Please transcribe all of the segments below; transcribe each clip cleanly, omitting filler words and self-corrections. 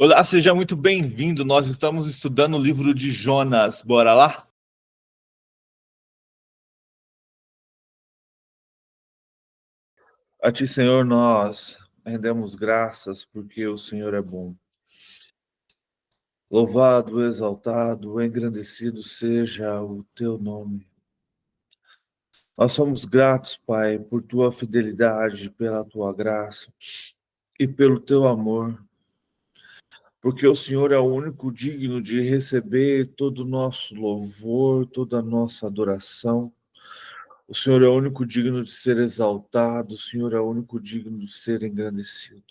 Olá, seja muito bem-vindo. Nós estamos estudando o livro de Jonas. Bora lá? A ti, Senhor, nós rendemos graças porque o Senhor é bom. Louvado, exaltado, engrandecido seja o teu nome. Nós somos gratos, Pai, por tua fidelidade, pela tua graça e pelo teu amor, porque o Senhor é o único digno de receber todo o nosso louvor, toda a nossa adoração. O Senhor é o único digno de ser exaltado, o Senhor é o único digno de ser engrandecido.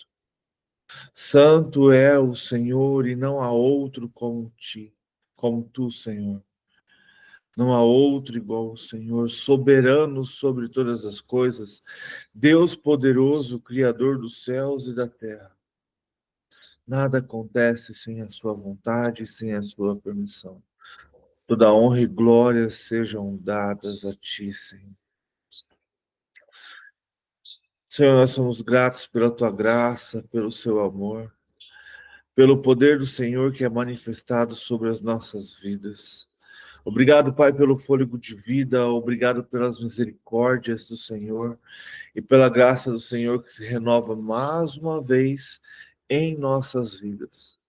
Santo é o Senhor e não há outro como ti, como tu, Senhor. Não há outro igual ao Senhor, soberano sobre todas as coisas, Deus poderoso, Criador dos céus e da terra. Nada acontece sem a sua vontade e sem a sua permissão. Toda honra e glória sejam dadas a ti, Senhor. Senhor, nós somos gratos pela tua graça, pelo seu amor, pelo poder do Senhor que é manifestado sobre as nossas vidas. Obrigado, Pai, pelo fôlego de vida, obrigado pelas misericórdias do Senhor e pela graça do Senhor que se renova mais uma vez em nossas vidas.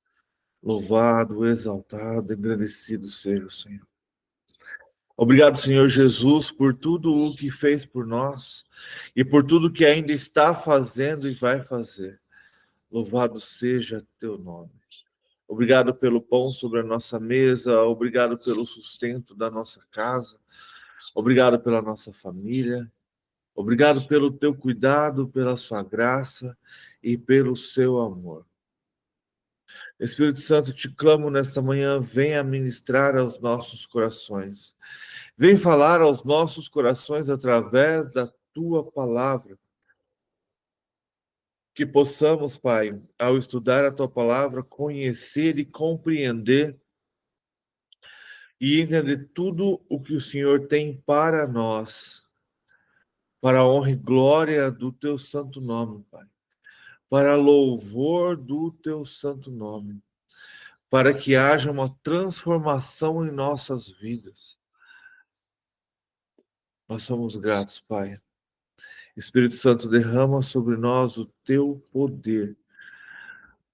Louvado, exaltado, engrandecido seja o Senhor. Obrigado, Senhor Jesus, por tudo o que fez por nós e por tudo que ainda está fazendo e vai fazer. Louvado seja teu nome. Obrigado pelo pão sobre a nossa mesa, obrigado pelo sustento da nossa casa, obrigado pela nossa família, obrigado pelo teu cuidado, pela sua graça e pelo seu amor. Espírito Santo, te clamo nesta manhã, venha ministrar aos nossos corações. Vem falar aos nossos corações através da tua palavra. Que possamos, Pai, ao estudar a tua palavra, conhecer e compreender e entender tudo o que o Senhor tem para nós, para a honra e glória do teu santo nome, Pai, para louvor do teu santo nome, para que haja uma transformação em nossas vidas. Nós somos gratos, Pai. Espírito Santo, derrama sobre nós o teu poder,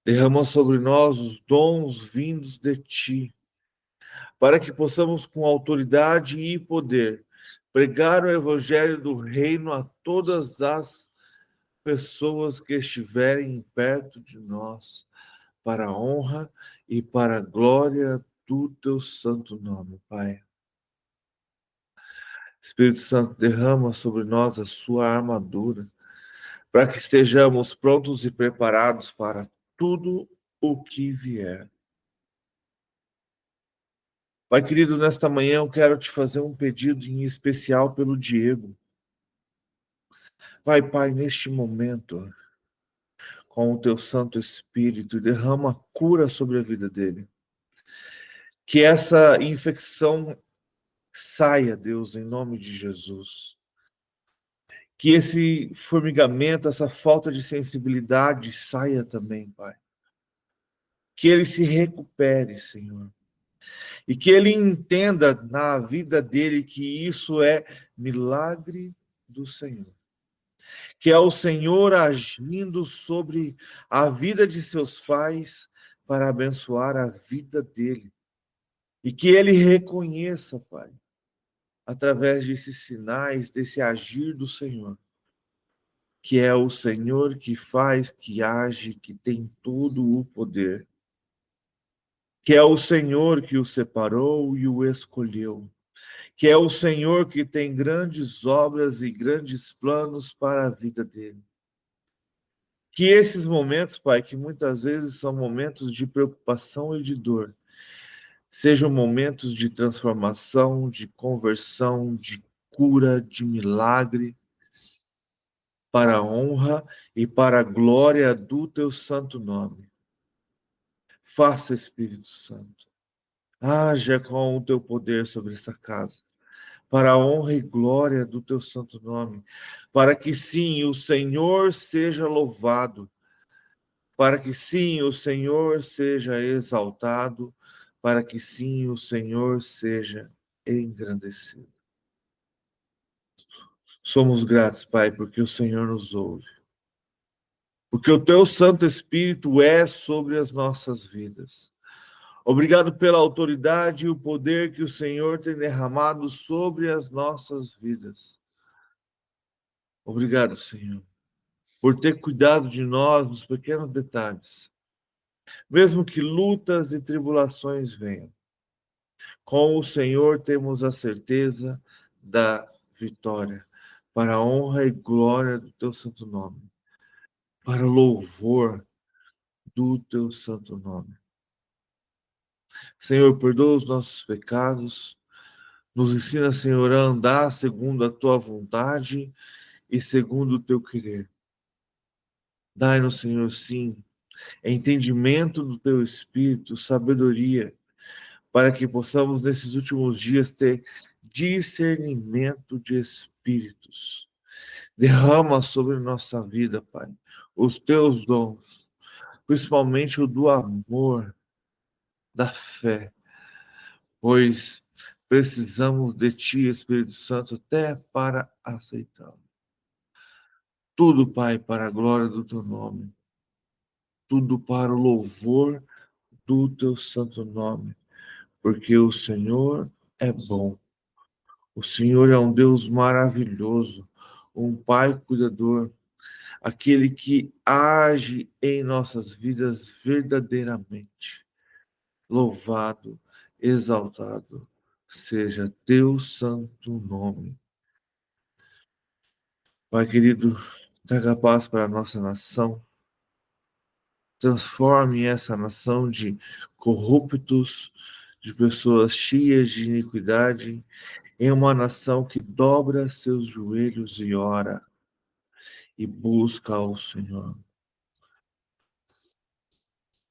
derrama sobre nós os dons vindos de ti, para que possamos, com autoridade e poder, pregar o evangelho do reino a todas as pessoas que estiverem perto de nós, para a honra e para a glória do teu santo nome, Pai. Espírito Santo, derrama sobre nós a sua armadura, para que estejamos prontos e preparados para tudo o que vier. Pai querido, nesta manhã eu quero te fazer um pedido em especial pelo Diego. Vai, Pai, neste momento, com o teu Santo Espírito, derrama cura sobre a vida dele. Que essa infecção saia, Deus, em nome de Jesus. Que esse formigamento, essa falta de sensibilidade saia também, Pai. Que ele se recupere, Senhor. E que ele entenda na vida dele que isso é milagre do Senhor. Que é o Senhor agindo sobre a vida de seus pais para abençoar a vida dele. E que ele reconheça, Pai, através desses sinais, desse agir do Senhor, que é o Senhor que faz, que age, que tem todo o poder. Que é o Senhor que o separou e o escolheu. Que é o Senhor que tem grandes obras e grandes planos para a vida dele. Que esses momentos, Pai, que muitas vezes são momentos de preocupação e de dor, sejam momentos de transformação, de conversão, de cura, de milagre, para a honra e para a glória do teu santo nome. Faça, Espírito Santo, haja com o teu poder sobre essa casa, para a honra e glória do teu santo nome, para que sim, o Senhor seja louvado, para que sim o Senhor seja exaltado, para que sim o Senhor seja engrandecido. Somos gratos, Pai, porque o Senhor nos ouve, porque o Teu Santo Espírito é sobre as nossas vidas. Obrigado pela autoridade e o poder que o Senhor tem derramado sobre as nossas vidas. Obrigado, Senhor, por ter cuidado de nós nos pequenos detalhes. Mesmo que lutas e tribulações venham, com o Senhor temos a certeza da vitória, para a honra e glória do Teu santo nome, para o louvor do Teu santo nome. Senhor, perdoa os nossos pecados, nos ensina, Senhor, a andar segundo a Tua vontade e segundo o Teu querer. Dai-nos, Senhor, sim, entendimento do Teu Espírito, sabedoria, para que possamos, nesses últimos dias, ter discernimento de espíritos. Derrama sobre nossa vida, Pai, os Teus dons, principalmente o do amor, da fé, pois precisamos de Ti, Espírito Santo, até para aceitá-lo. Tudo, Pai, para a glória do Teu nome, tudo para o louvor do Teu santo nome, porque o Senhor é bom. O Senhor é um Deus maravilhoso, um Pai cuidador, aquele que age em nossas vidas verdadeiramente. Louvado, exaltado seja teu santo nome. Pai querido, traga paz para a nossa nação. Transforme essa nação de corruptos, de pessoas cheias de iniquidade, em uma nação que dobra seus joelhos e ora e busca ao Senhor.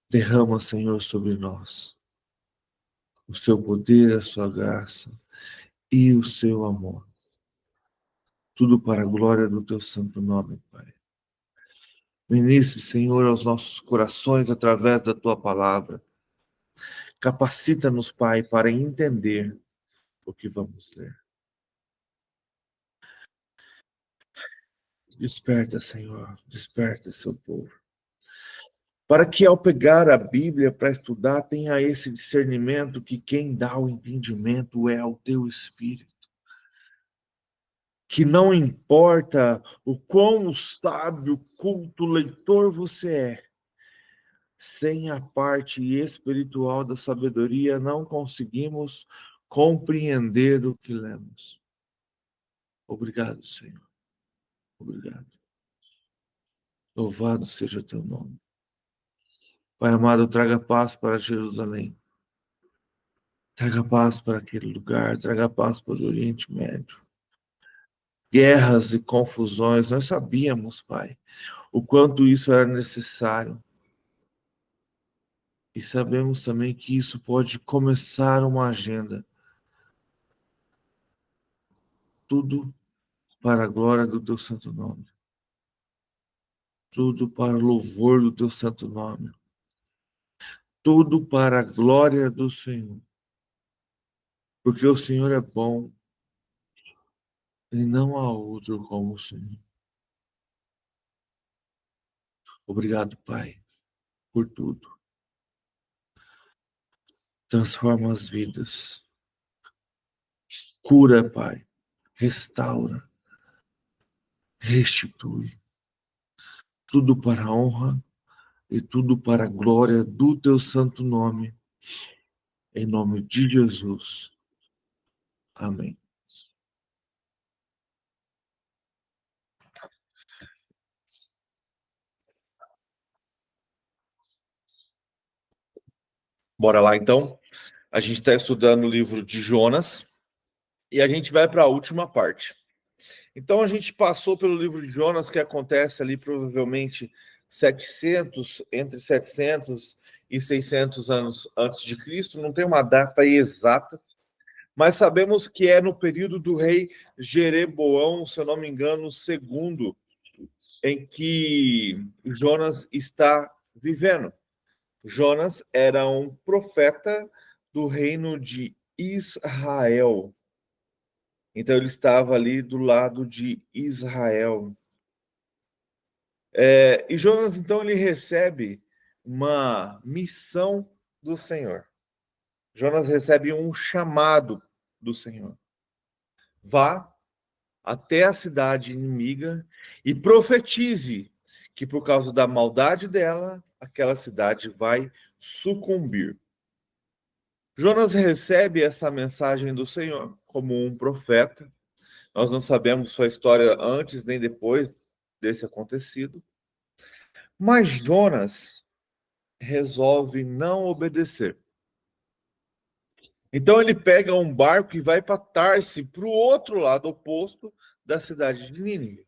Derrama, Senhor, sobre nós o seu poder, a sua graça e o seu amor. Tudo para a glória do teu santo nome, Pai. Ministre, Senhor, aos nossos corações através da tua palavra. Capacita-nos, Pai, para entender o que vamos ler. Desperta, Senhor, desperta seu povo. Para que ao pegar a Bíblia para estudar, tenha esse discernimento que quem dá o entendimento é o teu Espírito. Que não importa o quão sábio, culto, leitor você é, sem a parte espiritual da sabedoria, não conseguimos compreender o que lemos. Obrigado, Senhor. Obrigado. Louvado seja teu nome. Pai amado, traga paz para Jerusalém. Traga paz para aquele lugar, traga paz para o Oriente Médio. Guerras e confusões, nós sabíamos, Pai, o quanto isso era necessário. E sabemos também que isso pode começar uma agenda. Tudo para a glória do teu santo nome. Tudo para o louvor do teu santo nome. Tudo para a glória do Senhor. Porque o Senhor é bom e não há outro como o Senhor. Obrigado, Pai, por tudo. Transforma as vidas. Cura, Pai. Restaura. Restitui. Tudo para a honra e tudo para a glória do teu santo nome. Em nome de Jesus. Amém. Bora lá, então. A gente está estudando o livro de Jonas e a gente vai para a última parte. Então, a gente passou pelo livro de Jonas, que acontece ali provavelmente entre 700 e 600 anos antes de Cristo. Não tem uma data exata, mas sabemos que é no período do rei Jeroboão, se eu não me engano, segundo, em que Jonas está vivendo. Jonas era um profeta do reino de Israel. Então ele estava ali do lado de Israel. E Jonas, então, ele recebe uma missão do Senhor. Jonas recebe um chamado do Senhor. Vá até a cidade inimiga e profetize que por causa da maldade dela, aquela cidade vai sucumbir. Jonas recebe essa mensagem do Senhor como um profeta. Nós não sabemos sua história antes nem depois desse acontecido. Mas Jonas resolve não obedecer. Então ele pega um barco e vai para Tarse, para o outro lado oposto da cidade de Nínive.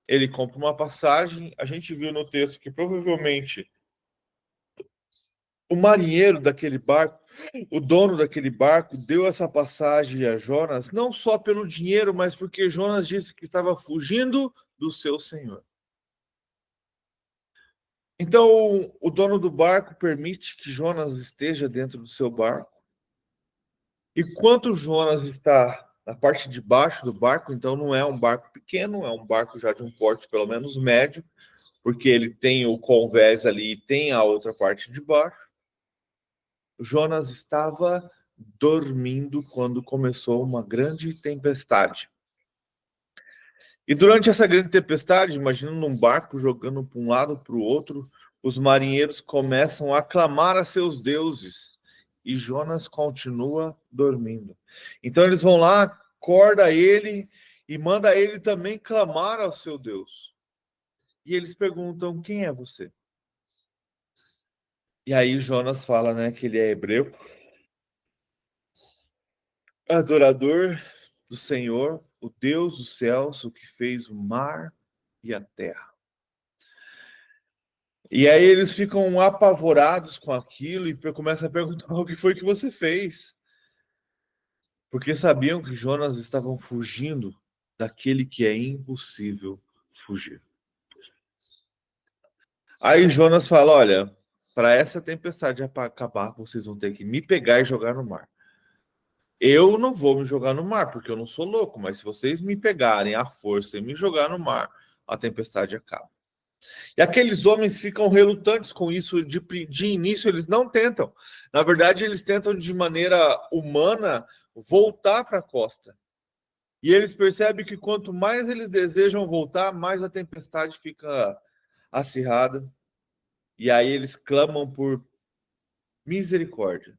Ele compra uma passagem. A gente viu no texto que provavelmente o marinheiro daquele barco, o dono daquele barco, deu essa passagem a Jonas, não só pelo dinheiro, mas porque Jonas disse que estava fugindo do seu senhor. Então, o dono do barco permite que Jonas esteja dentro do seu barco. E quanto Jonas está na parte de baixo do barco, então não é um barco pequeno, é um barco já de um porte pelo menos médio, porque ele tem o convés ali e tem a outra parte de baixo. Jonas estava dormindo quando começou uma grande tempestade. E durante essa grande tempestade, imagina num barco jogando para um lado para o outro, os marinheiros começam a clamar a seus deuses e Jonas continua dormindo. Então eles vão lá, acorda ele e manda ele também clamar ao seu Deus. E eles perguntam: quem é você? E aí Jonas fala, né, que ele é hebreu, adorador do Senhor, o Deus dos céus, o que fez o mar e a terra. E aí eles ficam apavorados com aquilo e começam a perguntar: o que foi que você fez? Porque sabiam que Jonas estavam fugindo daquele que é impossível fugir. Aí Jonas fala: olha, para essa tempestade acabar, vocês vão ter que me pegar e jogar no mar. Eu não vou me jogar no mar, porque eu não sou louco, mas se vocês me pegarem à força e me jogar no mar, a tempestade acaba. E aqueles homens ficam relutantes com isso, de início eles não tentam. Na verdade, eles tentam de maneira humana voltar para a costa. E eles percebem que quanto mais eles desejam voltar, mais a tempestade fica acirrada. E aí eles clamam por misericórdia,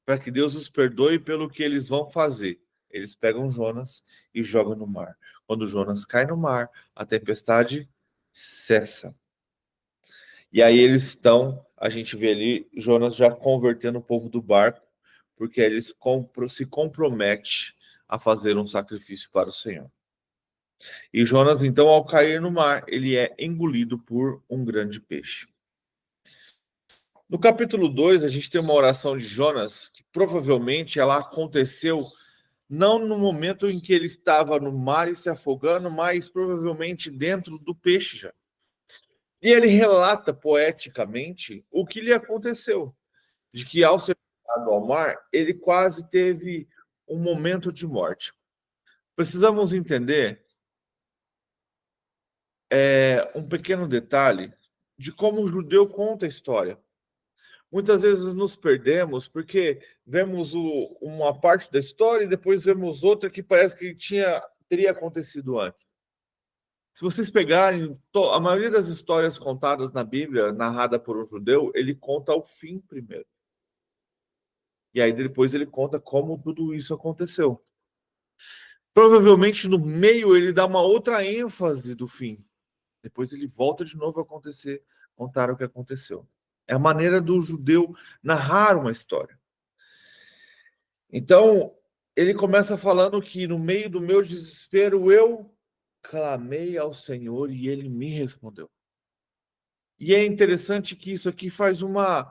para que Deus os perdoe pelo que eles vão fazer. Eles pegam Jonas e jogam no mar. Quando Jonas cai no mar, a tempestade cessa. E aí eles estão, a gente vê ali, Jonas já convertendo o povo do barco, porque eles se compromete a fazer um sacrifício para o Senhor. E Jonas, então, ao cair no mar, ele é engolido por um grande peixe. No capítulo 2, a gente tem uma oração de Jonas, que provavelmente ela aconteceu não no momento em que ele estava no mar e se afogando, mas provavelmente dentro do peixe já. E ele relata poeticamente o que lhe aconteceu, de que ao ser jogado ao mar, ele quase teve um momento de morte. Precisamos entender um pequeno detalhe de como o judeu conta a história. Muitas vezes nos perdemos porque vemos uma parte da história e depois vemos outra que parece que teria acontecido antes. Se vocês pegarem a maioria das histórias contadas na Bíblia, narrada por um judeu, ele conta o fim primeiro. E aí depois ele conta como tudo isso aconteceu. Provavelmente no meio ele dá uma outra ênfase do fim. Depois ele volta de novo a contar o que aconteceu. É a maneira do judeu narrar uma história. Então, ele começa falando que no meio do meu desespero eu clamei ao Senhor e ele me respondeu. E é interessante que isso aqui faz uma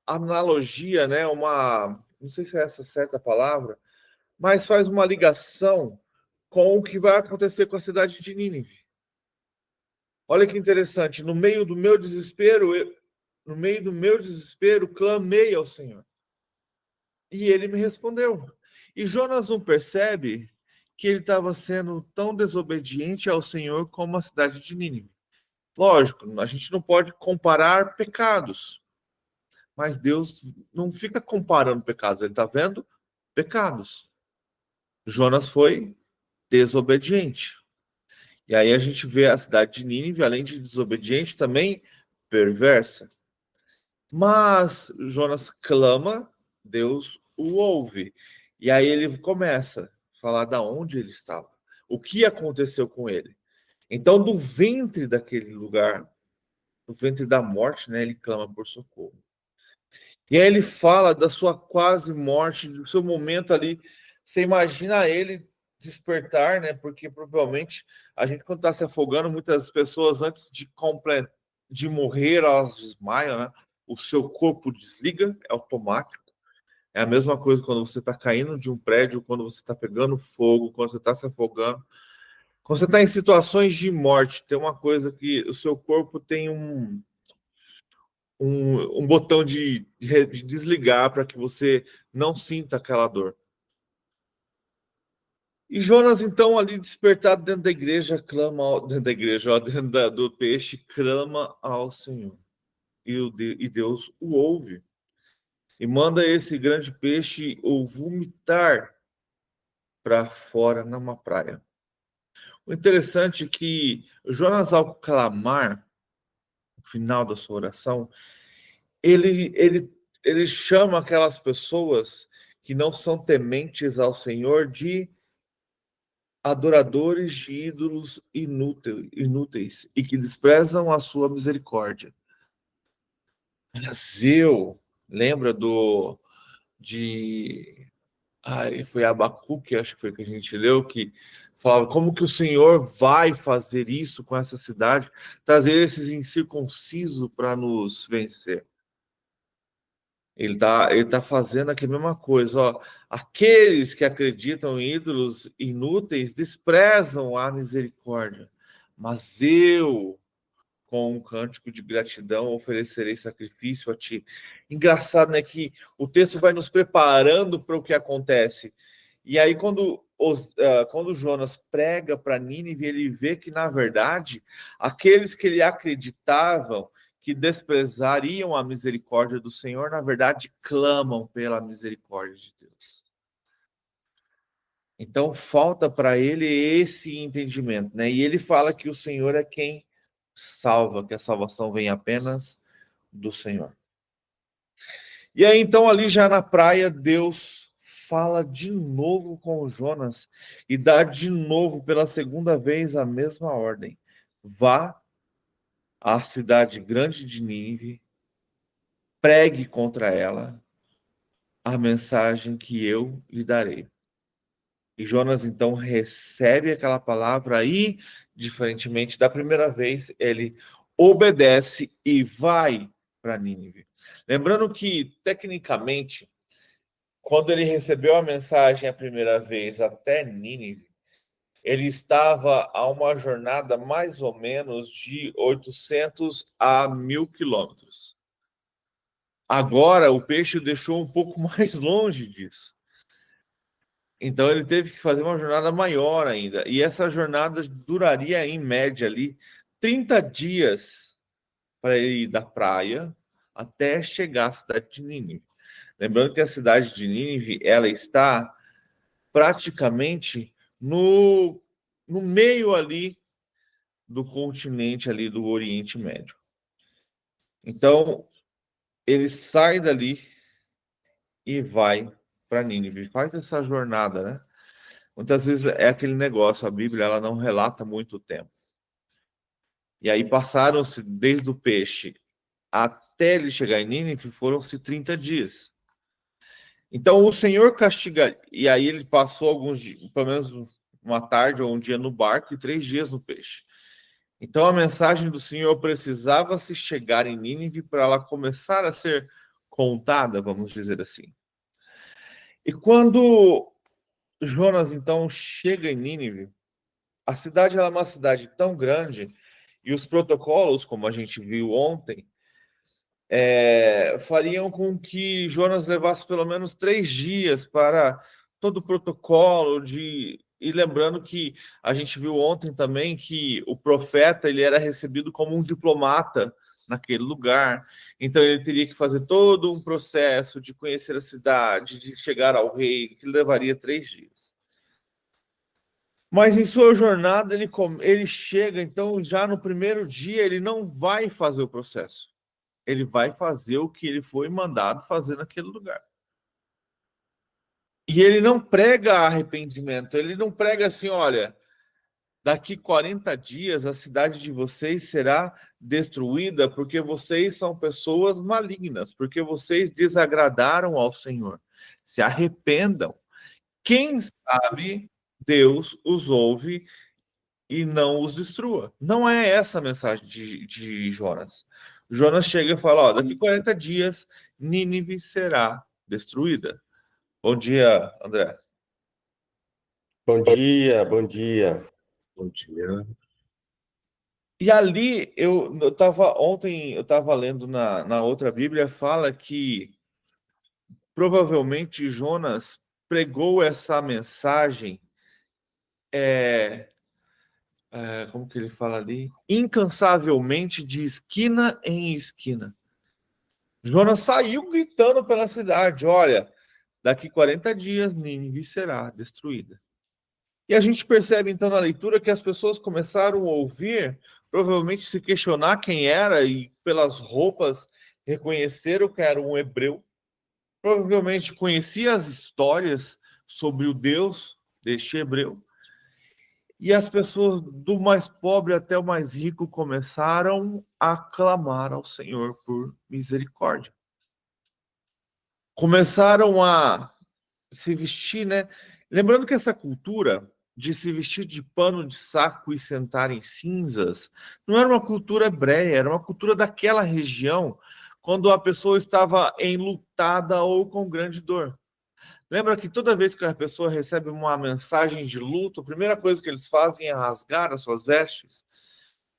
analogia, né? Não sei se é essa certa palavra, mas faz uma ligação com o que vai acontecer com a cidade de Nínive. Olha que interessante, no meio do meu desespero, clamei ao Senhor. E ele me respondeu. E Jonas não percebe que ele estava sendo tão desobediente ao Senhor como a cidade de Nínive. Lógico, a gente não pode comparar pecados, mas Deus não fica comparando pecados, ele está vendo pecados. Jonas foi desobediente. E aí a gente vê a cidade de Nínive, além de desobediente, também perversa. Mas Jonas clama, Deus o ouve. E aí ele começa a falar da onde ele estava, o que aconteceu com ele. Então, do ventre daquele lugar, do ventre da morte, né, ele clama por socorro. E aí ele fala da sua quase morte, do seu momento ali. Você imagina ele despertar, né? Porque provavelmente a gente, quando está se afogando, muitas pessoas antes de morrer, elas desmaiam, né? O seu corpo desliga, é automático. É a mesma coisa quando você está caindo de um prédio, quando você está pegando fogo, quando você está se afogando. Quando você está em situações de morte, tem uma coisa que o seu corpo tem um botão de desligar para que você não sinta aquela dor. E Jonas, então, ali despertado dentro da igreja, dentro da igreja, ó, do peixe, clama ao Senhor. E Deus o ouve. E manda esse grande peixe o vomitar para fora numa praia. O interessante é que Jonas, ao clamar, no final da sua oração, ele, ele, ele chama aquelas pessoas que não são tementes ao Senhor de adoradores de ídolos inúteis e que desprezam a sua misericórdia. Zeu, lembra de foi Abacuque, acho que foi que a gente leu, que falava como que o Senhor vai fazer isso com essa cidade, trazer esses incircuncisos para nos vencer. Ele tá fazendo aqui a mesma coisa, ó. Aqueles que acreditam em ídolos inúteis desprezam a misericórdia, mas eu, com um cântico de gratidão, oferecerei sacrifício a ti. Engraçado, né, que o texto vai nos preparando para o que acontece. E aí, quando Jonas prega para Nínive, ele vê que, na verdade, aqueles que ele acreditavam que desprezariam a misericórdia do Senhor, na verdade, clamam pela misericórdia de Deus. Então, falta para ele esse entendimento, né? E ele fala que o Senhor é quem salva, que a salvação vem apenas do Senhor. E aí, então, ali já na praia, Deus fala de novo com o Jonas e dá de novo, pela segunda vez, a mesma ordem. Vá à cidade grande de Nínive, pregue contra ela a mensagem que eu lhe darei. E Jonas, então, recebe aquela palavra e, diferentemente da primeira vez, ele obedece e vai para Nínive. Lembrando que, tecnicamente, quando ele recebeu a mensagem a primeira vez até Nínive, ele estava a uma jornada mais ou menos de 800 a 1.000 quilômetros. Agora, o peixe o deixou um pouco mais longe disso. Então, ele teve que fazer uma jornada maior ainda. E essa jornada duraria, em média, ali 30 dias para ele ir da praia até chegar à cidade de Nínive. Lembrando que a cidade de Nínive, ela está praticamente no meio ali do continente ali do Oriente Médio. Então, ele sai dali e vai para Nínive. Faz essa jornada, né? Muitas vezes é aquele negócio, a Bíblia ela não relata muito tempo. E aí passaram-se desde o peixe até ele chegar em Nínive, foram-se 30 dias. Então o Senhor castiga, e aí ele passou alguns dias, pelo menos uma tarde ou um dia no barco e 3 dias no peixe. Então a mensagem do Senhor precisava se chegar em Nínive para ela começar a ser contada, vamos dizer assim. E quando Jonas então chega em Nínive, a cidade é uma cidade tão grande E os protocolos, como a gente viu ontem, fariam com que Jonas levasse pelo menos 3 dias para todo o protocolo de... E lembrando que a gente viu ontem também que o profeta ele era recebido como um diplomata naquele lugar. Então ele teria que fazer todo um processo de conhecer a cidade, de chegar ao rei, que levaria 3 dias. Mas em sua jornada ele chega, então já no primeiro dia ele não vai fazer o processo. Ele vai fazer o que ele foi mandado fazer naquele lugar. E ele não prega arrependimento, ele não prega assim, olha, daqui 40 dias a cidade de vocês será destruída porque vocês são pessoas malignas, porque vocês desagradaram ao Senhor. Se arrependam. Quem sabe Deus os ouve e não os destrua. Não é essa a mensagem de Jonas. Jonas chega e fala: ó, daqui 40 dias Nínive será destruída. Bom dia, André. Bom dia, bom dia. Bom dia. E ali eu estava ontem, eu estava lendo na outra Bíblia, fala que provavelmente Jonas pregou essa mensagem, como que ele fala ali? Incansavelmente de esquina em esquina. Jonas saiu gritando pela cidade: olha, daqui 40 dias Nínive será destruída. E a gente percebe então na leitura que as pessoas começaram a ouvir, provavelmente se questionar quem era e pelas roupas reconheceram que era um hebreu. Provavelmente conhecia as histórias sobre o Deus deste hebreu. E as pessoas do mais pobre até o mais rico começaram a clamar ao Senhor por misericórdia. Começaram a se vestir, né? Lembrando que essa cultura de se vestir de pano de saco e sentar em cinzas não era uma cultura hebreia, era uma cultura daquela região, quando a pessoa estava enlutada ou com grande dor. Lembra que toda vez que a pessoa recebe uma mensagem de luto, a primeira coisa que eles fazem é rasgar as suas vestes?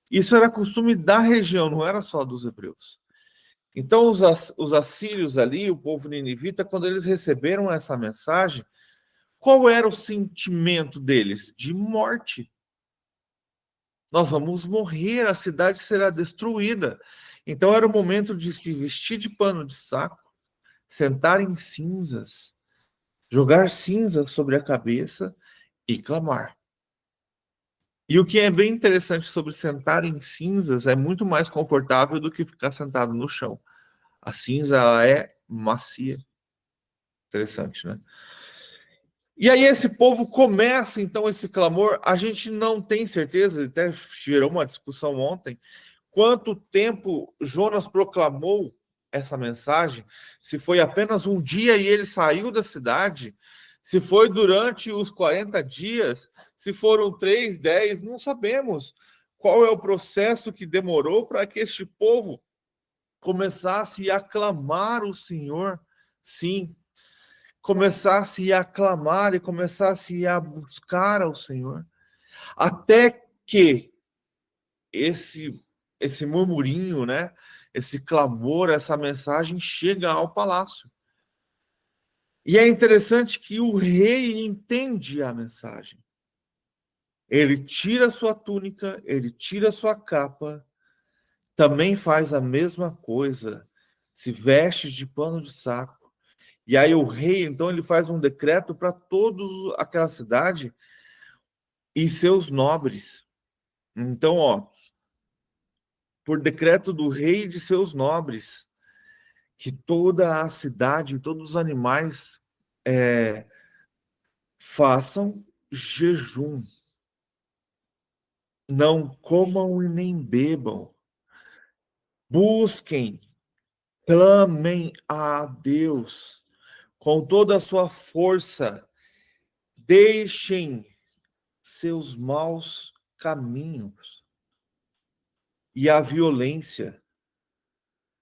Isso era costume da região, não era só dos hebreus. Então, os assírios ali, o povo ninivita, quando eles receberam essa mensagem, qual era o sentimento deles? De morte. Nós vamos morrer, a cidade será destruída. Então era o momento de se vestir de pano de saco, sentar em cinzas, jogar cinzas sobre a cabeça e clamar. E o que é bem interessante sobre sentar em cinzas é muito mais confortável do que ficar sentado no chão. A cinza ela é macia. Interessante, né? E aí esse povo começa, então, esse clamor. A gente não tem certeza, até gerou uma discussão ontem, quanto tempo Jonas proclamou essa mensagem, se foi apenas um dia e ele saiu da cidade, se foi durante os 40 dias, se foram 3, 10, não sabemos qual é o processo que demorou para que este povo começasse a clamar o Senhor. Sim, começasse a clamar e começasse a buscar ao Senhor, até que esse murmurinho, né, esse clamor, essa mensagem chega ao palácio. E é interessante que o rei entende a mensagem. Ele tira sua túnica, ele tira sua capa, também faz a mesma coisa, se veste de pano de saco. E aí o rei, então, ele faz um decreto para toda aquela cidade e seus nobres. Então, ó, por decreto do rei e de seus nobres, que toda a cidade, todos os animais façam jejum, não comam e nem bebam, busquem, clamem a Deus com toda a sua força, deixem seus maus caminhos e a violência.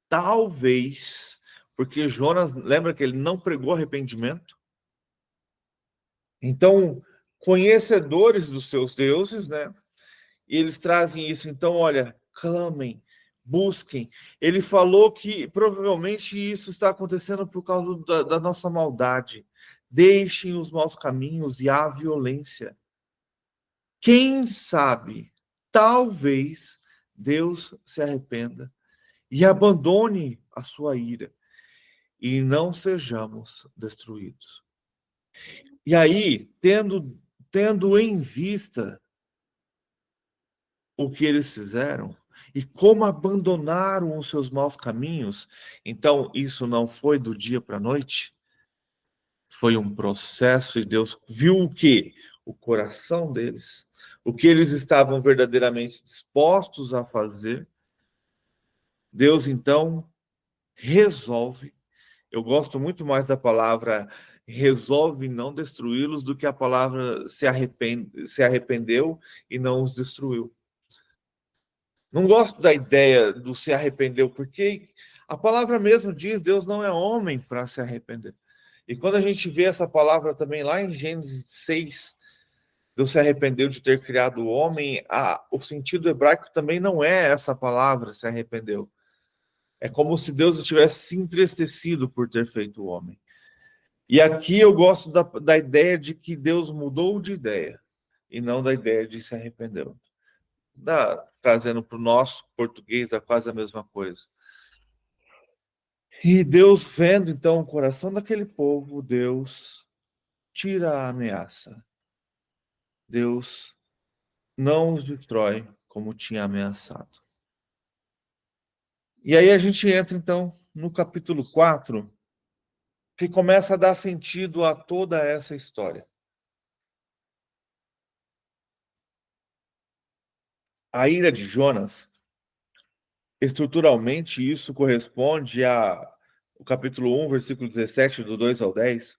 Talvez, porque Jonas, lembra que ele não pregou arrependimento? Então, conhecedores dos seus deuses, né? E eles trazem isso. Então, olha, clamem, busquem. Ele falou que provavelmente isso está acontecendo por causa da nossa maldade. Deixem os maus caminhos e a violência. Quem sabe, talvez Deus se arrependa e abandone a sua ira e não sejamos destruídos. E aí, tendo em vista o que eles fizeram e como abandonaram os seus maus caminhos, então isso não foi do dia para a noite, foi um processo e Deus viu o que? O coração deles, o que eles estavam verdadeiramente dispostos a fazer. Deus então resolve. Eu gosto muito mais da palavra resolve não destruí-los do que a palavra se arrependeu e não os destruiu. Não gosto da ideia do se arrependeu, porque a palavra mesmo diz, Deus não é homem para se arrepender. E quando a gente vê essa palavra também lá em Gênesis 6, Deus se arrependeu de ter criado o homem, o sentido hebraico também não é essa palavra, se arrependeu. É como se Deus tivesse se entristecido por ter feito o homem. E aqui eu gosto da ideia de que Deus mudou de ideia, e não da ideia de se arrependeu. Trazendo para o nosso português é quase a mesma coisa. E Deus vendo então o coração daquele povo, Deus tira a ameaça. Deus não os destrói como tinha ameaçado. E aí a gente entra então no capítulo 4, que começa a dar sentido a toda essa história. A ira de Jonas, estruturalmente, isso corresponde ao capítulo 1, versículo 17, do 2 ao 10,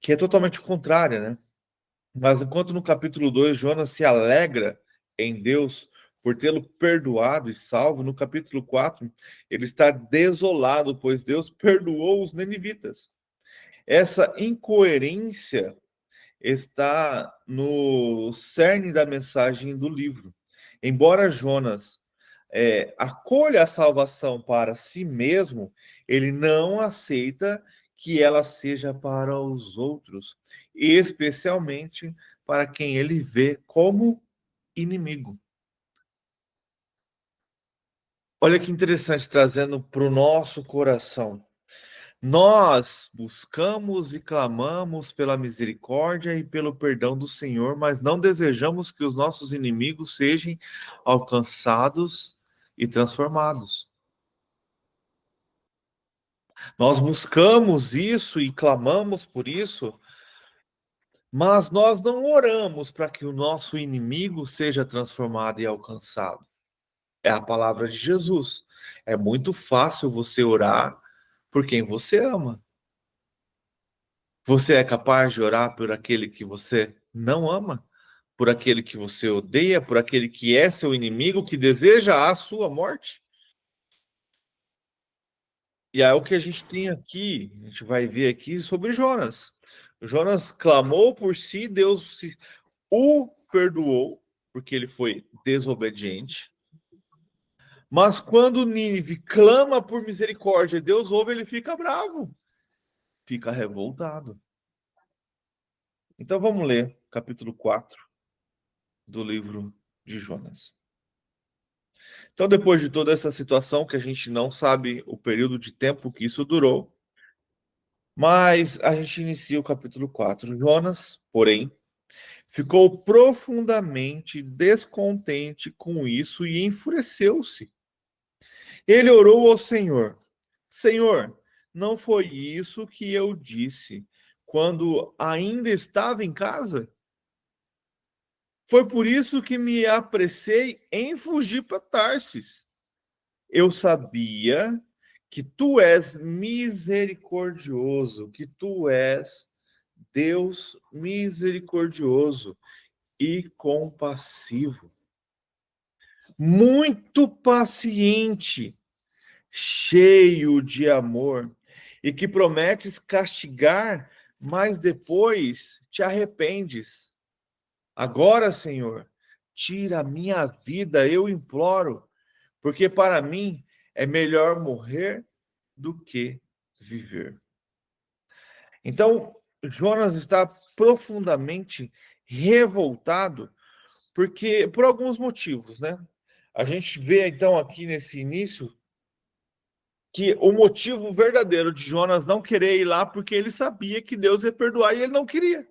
que é totalmente contrária, né? Mas enquanto no capítulo 2, Jonas se alegra em Deus por tê-lo perdoado e salvo, no capítulo 4, ele está desolado, pois Deus perdoou os ninivitas. Essa incoerência está no cerne da mensagem do livro. Embora Jonas acolha a salvação para si mesmo, ele não aceita que ela seja para os outros, especialmente para quem ele vê como inimigo. Olha que interessante, trazendo para o nosso coração. Nós buscamos e clamamos pela misericórdia e pelo perdão do Senhor, mas não desejamos que os nossos inimigos sejam alcançados e transformados. Nós buscamos isso e clamamos por isso, mas nós não oramos para que o nosso inimigo seja transformado e alcançado. É a palavra de Jesus. É muito fácil você orar por quem você ama. Você é capaz de orar por aquele que você não ama? Por aquele que você odeia? Por aquele que é seu inimigo, que deseja a sua morte? E é o que a gente tem aqui, a gente vai ver aqui sobre Jonas. Jonas clamou por si, Deus o perdoou, porque ele foi desobediente. Mas quando Nínive clama por misericórdia, Deus ouve, ele fica bravo, fica revoltado. Então vamos ler capítulo 4 do livro de Jonas. Então, depois de toda essa situação, que a gente não sabe o período de tempo que isso durou, mas a gente inicia o capítulo 4. Jonas, porém, ficou profundamente descontente com isso e enfureceu-se. Ele orou ao Senhor: Senhor, não foi isso que eu disse quando ainda estava em casa? Foi por isso que me apressei em fugir para Tarsis. Eu sabia que tu és misericordioso, que tu és Deus misericordioso e compassivo, muito paciente, cheio de amor, e que prometes castigar, mas depois te arrependes. Agora, Senhor, tira a minha vida, eu imploro, porque para mim é melhor morrer do que viver. Então, Jonas está profundamente revoltado, porque por alguns motivos, né? A gente vê então aqui nesse início que o motivo verdadeiro de Jonas não querer ir lá porque ele sabia que Deus ia perdoar e ele não queria.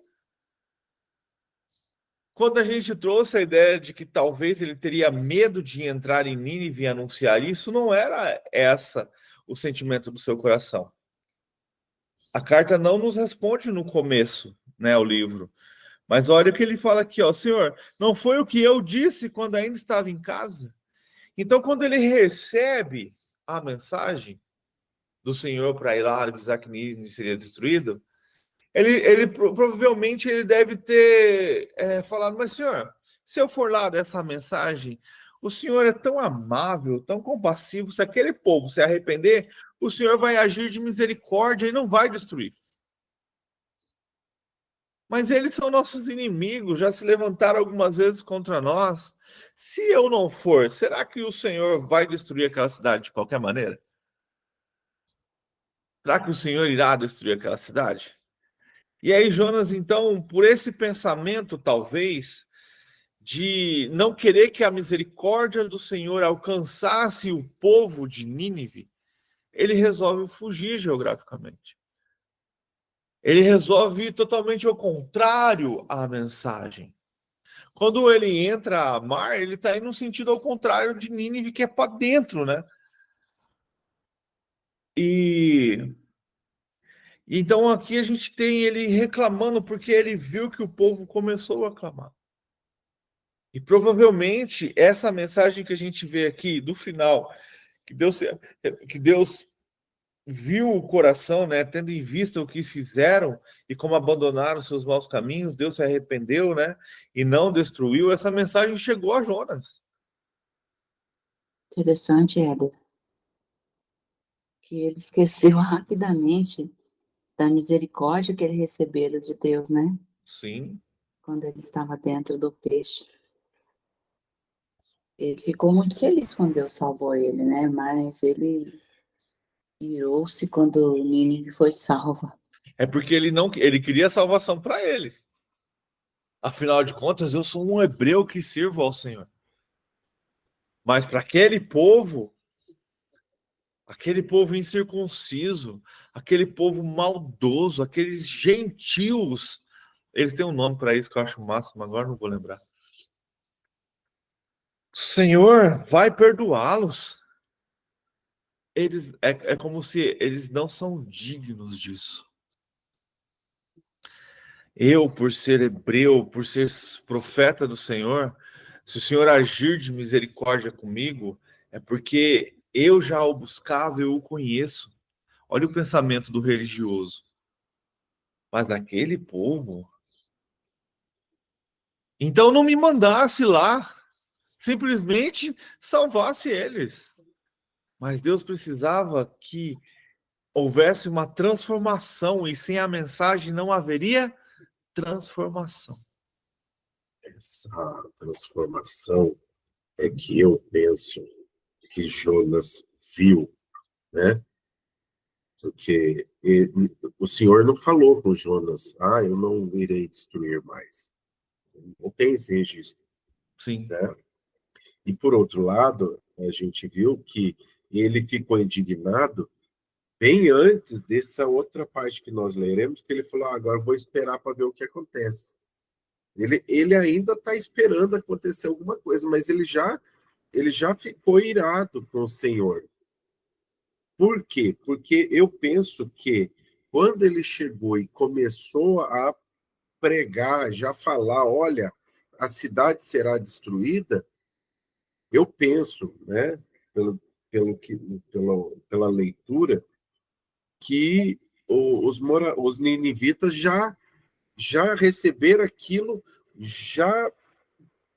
Quando a gente trouxe a ideia de que talvez ele teria medo de entrar em Nínive e anunciar isso, não era essa o sentimento do seu coração. A carta não nos responde no começo, né, o livro. Mas olha o que ele fala aqui, ó, Senhor, não foi o que eu disse quando ainda estava em casa? Então, quando ele recebe a mensagem do Senhor para ir lá avisar que Nínive seria destruído, provavelmente ele deve ter falado, mas Senhor, se eu for lá dessa mensagem, o Senhor é tão amável, tão compassivo, se aquele povo se arrepender, o Senhor vai agir de misericórdia e não vai destruir. Mas eles são nossos inimigos, já se levantaram algumas vezes contra nós. Se eu não for, será que o Senhor vai destruir aquela cidade de qualquer maneira? Será que o Senhor irá destruir aquela cidade? E aí, Jonas, então, por esse pensamento, talvez, de não querer que a misericórdia do Senhor alcançasse o povo de Nínive, ele resolve fugir geograficamente. Ele resolve ir totalmente ao contrário à mensagem. Quando ele entra a mar, ele está indo no sentido ao contrário de Nínive, que é para dentro, né? E então aqui a gente tem ele reclamando porque ele viu que o povo começou a clamar. E provavelmente essa mensagem que a gente vê aqui do final, que Deus viu o coração, né, tendo em vista o que fizeram e como abandonaram seus maus caminhos, Deus se arrependeu, né, e não destruiu. Essa mensagem chegou a Jonas. Interessante, Éder, que ele esqueceu rapidamente da misericórdia que ele recebera de Deus, né? Sim. Quando ele estava dentro do peixe. Ele ficou muito feliz quando Deus salvou ele, né? Mas ele irou-se quando Nínive foi salva. É porque ele queria salvação para ele. Afinal de contas, eu sou um hebreu que sirvo ao Senhor. Mas para aquele povo incircunciso, aquele povo maldoso, aqueles gentios, eles têm um nome para isso que eu acho máximo, agora não vou lembrar. O Senhor vai perdoá-los. É como se eles não são dignos disso. Eu, por ser hebreu, por ser profeta do Senhor, se o Senhor agir de misericórdia comigo, é porque eu já o buscava, eu o conheço. Olha o pensamento do religioso. Mas naquele povo, então não me mandasse lá, simplesmente salvasse eles. Mas Deus precisava que houvesse uma transformação, e sem a mensagem não haveria transformação. Essa transformação é que eu penso que Jonas viu, né? Porque o Senhor não falou com Jonas, eu não irei destruir mais. Não tem esse registro. Sim. Né? E, por outro lado, a gente viu que ele ficou indignado bem antes dessa outra parte que nós leremos, que ele falou, agora vou esperar para ver o que acontece. Ele ainda está esperando acontecer alguma coisa, mas ele já ficou irado com o Senhor. Por quê? Porque eu penso que quando ele chegou e começou a pregar, já falar, olha, a cidade será destruída, eu penso, né, pela leitura, que os ninivitas já receberam aquilo, já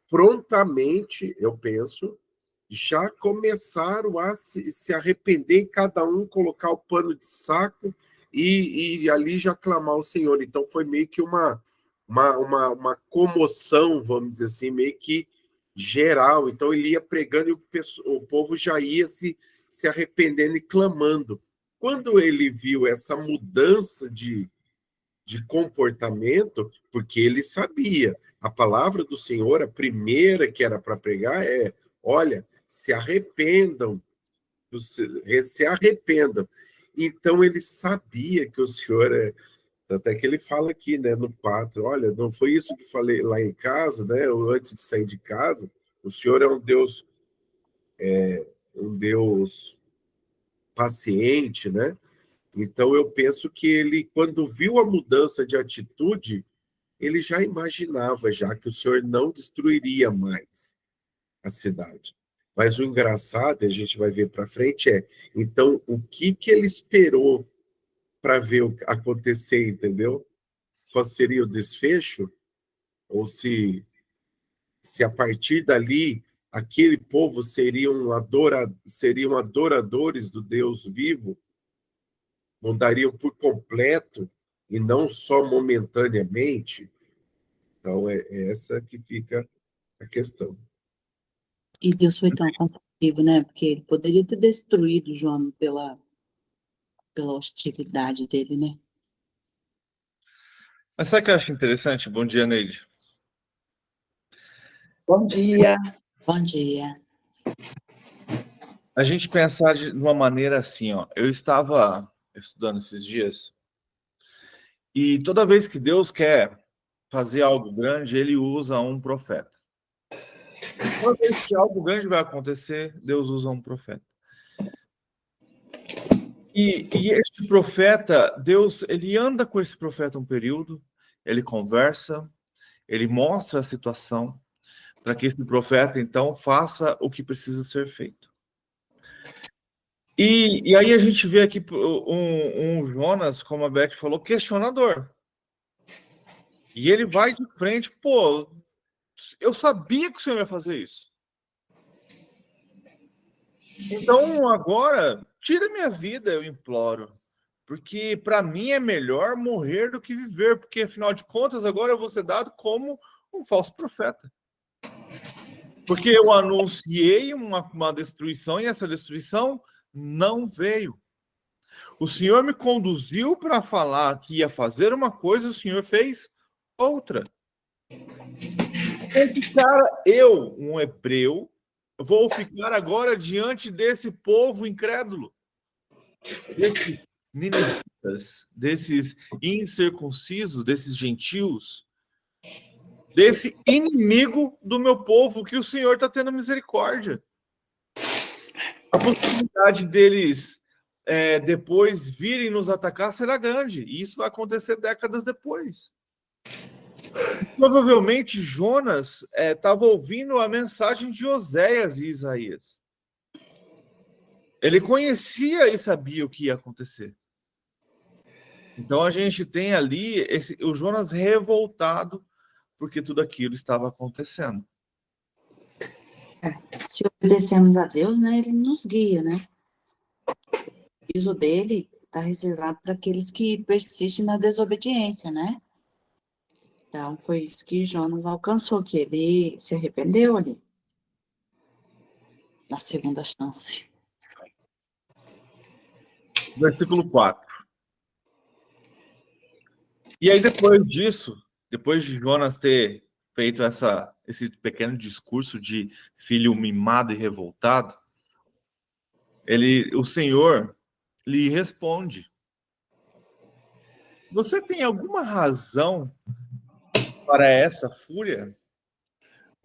prontamente, eu penso, já começaram a se arrepender, cada um colocar o pano de saco e ali já clamar ao Senhor. Então foi meio que uma comoção, vamos dizer assim, meio que geral. Então ele ia pregando e o povo já ia se arrependendo e clamando. Quando ele viu essa mudança de comportamento, porque ele sabia, a palavra do Senhor, a primeira que era para pregar é: olha, se arrependam, se arrependam. Então ele sabia que o Senhor até que ele fala aqui, né, no 4, olha, não foi isso que falei lá em casa, né, ou antes de sair de casa, o Senhor é um Deus paciente, né? Então eu penso que ele, quando viu a mudança de atitude, ele já imaginava já que o Senhor não destruiria mais a cidade. Mas o engraçado, a gente vai ver para frente, então, o que ele esperou para ver acontecer, entendeu? Qual seria o desfecho? Ou se a partir dali, aquele povo seriam adoradores do Deus vivo, mudariam por completo e não só momentaneamente. Então, é essa que fica a questão. E Deus foi tão compassivo, né? Porque ele poderia ter destruído João pela hostilidade dele, né? Mas sabe o que eu acho interessante? Bom dia, Neide. Bom dia. Bom dia. A gente pensar de uma maneira assim, ó. Eu estava estudando esses dias e toda vez que Deus quer fazer algo grande, ele usa um profeta. Toda vez que algo grande vai acontecer, Deus usa um profeta. E este profeta, Deus, ele anda com esse profeta um período, ele conversa, ele mostra a situação, para que esse profeta, então, faça o que precisa ser feito. E aí a gente vê aqui um Jonas, como a Beth falou, questionador. E ele vai de frente, pô, eu sabia que o Senhor ia fazer isso. Então, agora, tira minha vida, eu imploro. Porque para mim é melhor morrer do que viver, porque afinal de contas, agora eu vou ser dado como um falso profeta. Porque eu anunciei uma destruição e essa destruição não veio. O Senhor me conduziu para falar que ia fazer uma coisa, o Senhor fez outra. Cara, eu, um hebreu, vou ficar agora diante desse povo incrédulo, desses ninivitas, desses incircuncisos, desses gentios, desse inimigo do meu povo, que o Senhor está tendo misericórdia. A possibilidade deles depois virem nos atacar será grande, e isso vai acontecer décadas depois. Provavelmente Jonas estava ouvindo a mensagem de Oséias e Isaías. Ele conhecia e sabia o que ia acontecer. Então a gente tem ali o Jonas revoltado porque tudo aquilo estava acontecendo. Se obedecemos a Deus, né, ele nos guia, né? O piso dele está reservado para aqueles que persistem na desobediência, né? Então, foi isso que Jonas alcançou, que ele se arrependeu ali. Na segunda chance. Versículo 4. E aí, depois disso, depois de Jonas ter feito esse pequeno discurso de filho mimado e revoltado, o Senhor lhe responde: você tem alguma razão para essa fúria?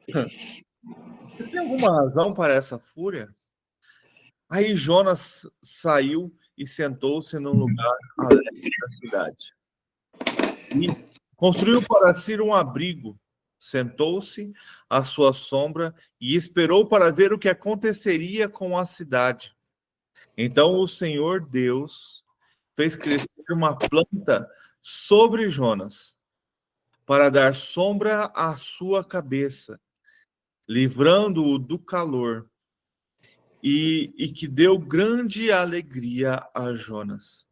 Você tem alguma razão para essa fúria? Aí Jonas saiu e sentou-se num lugar além da cidade. E construiu para si um abrigo, sentou-se à sua sombra e esperou para ver o que aconteceria com a cidade. Então o Senhor Deus fez crescer uma planta sobre Jonas, para dar sombra à sua cabeça, livrando-o do calor, e que deu grande alegria a Jonas.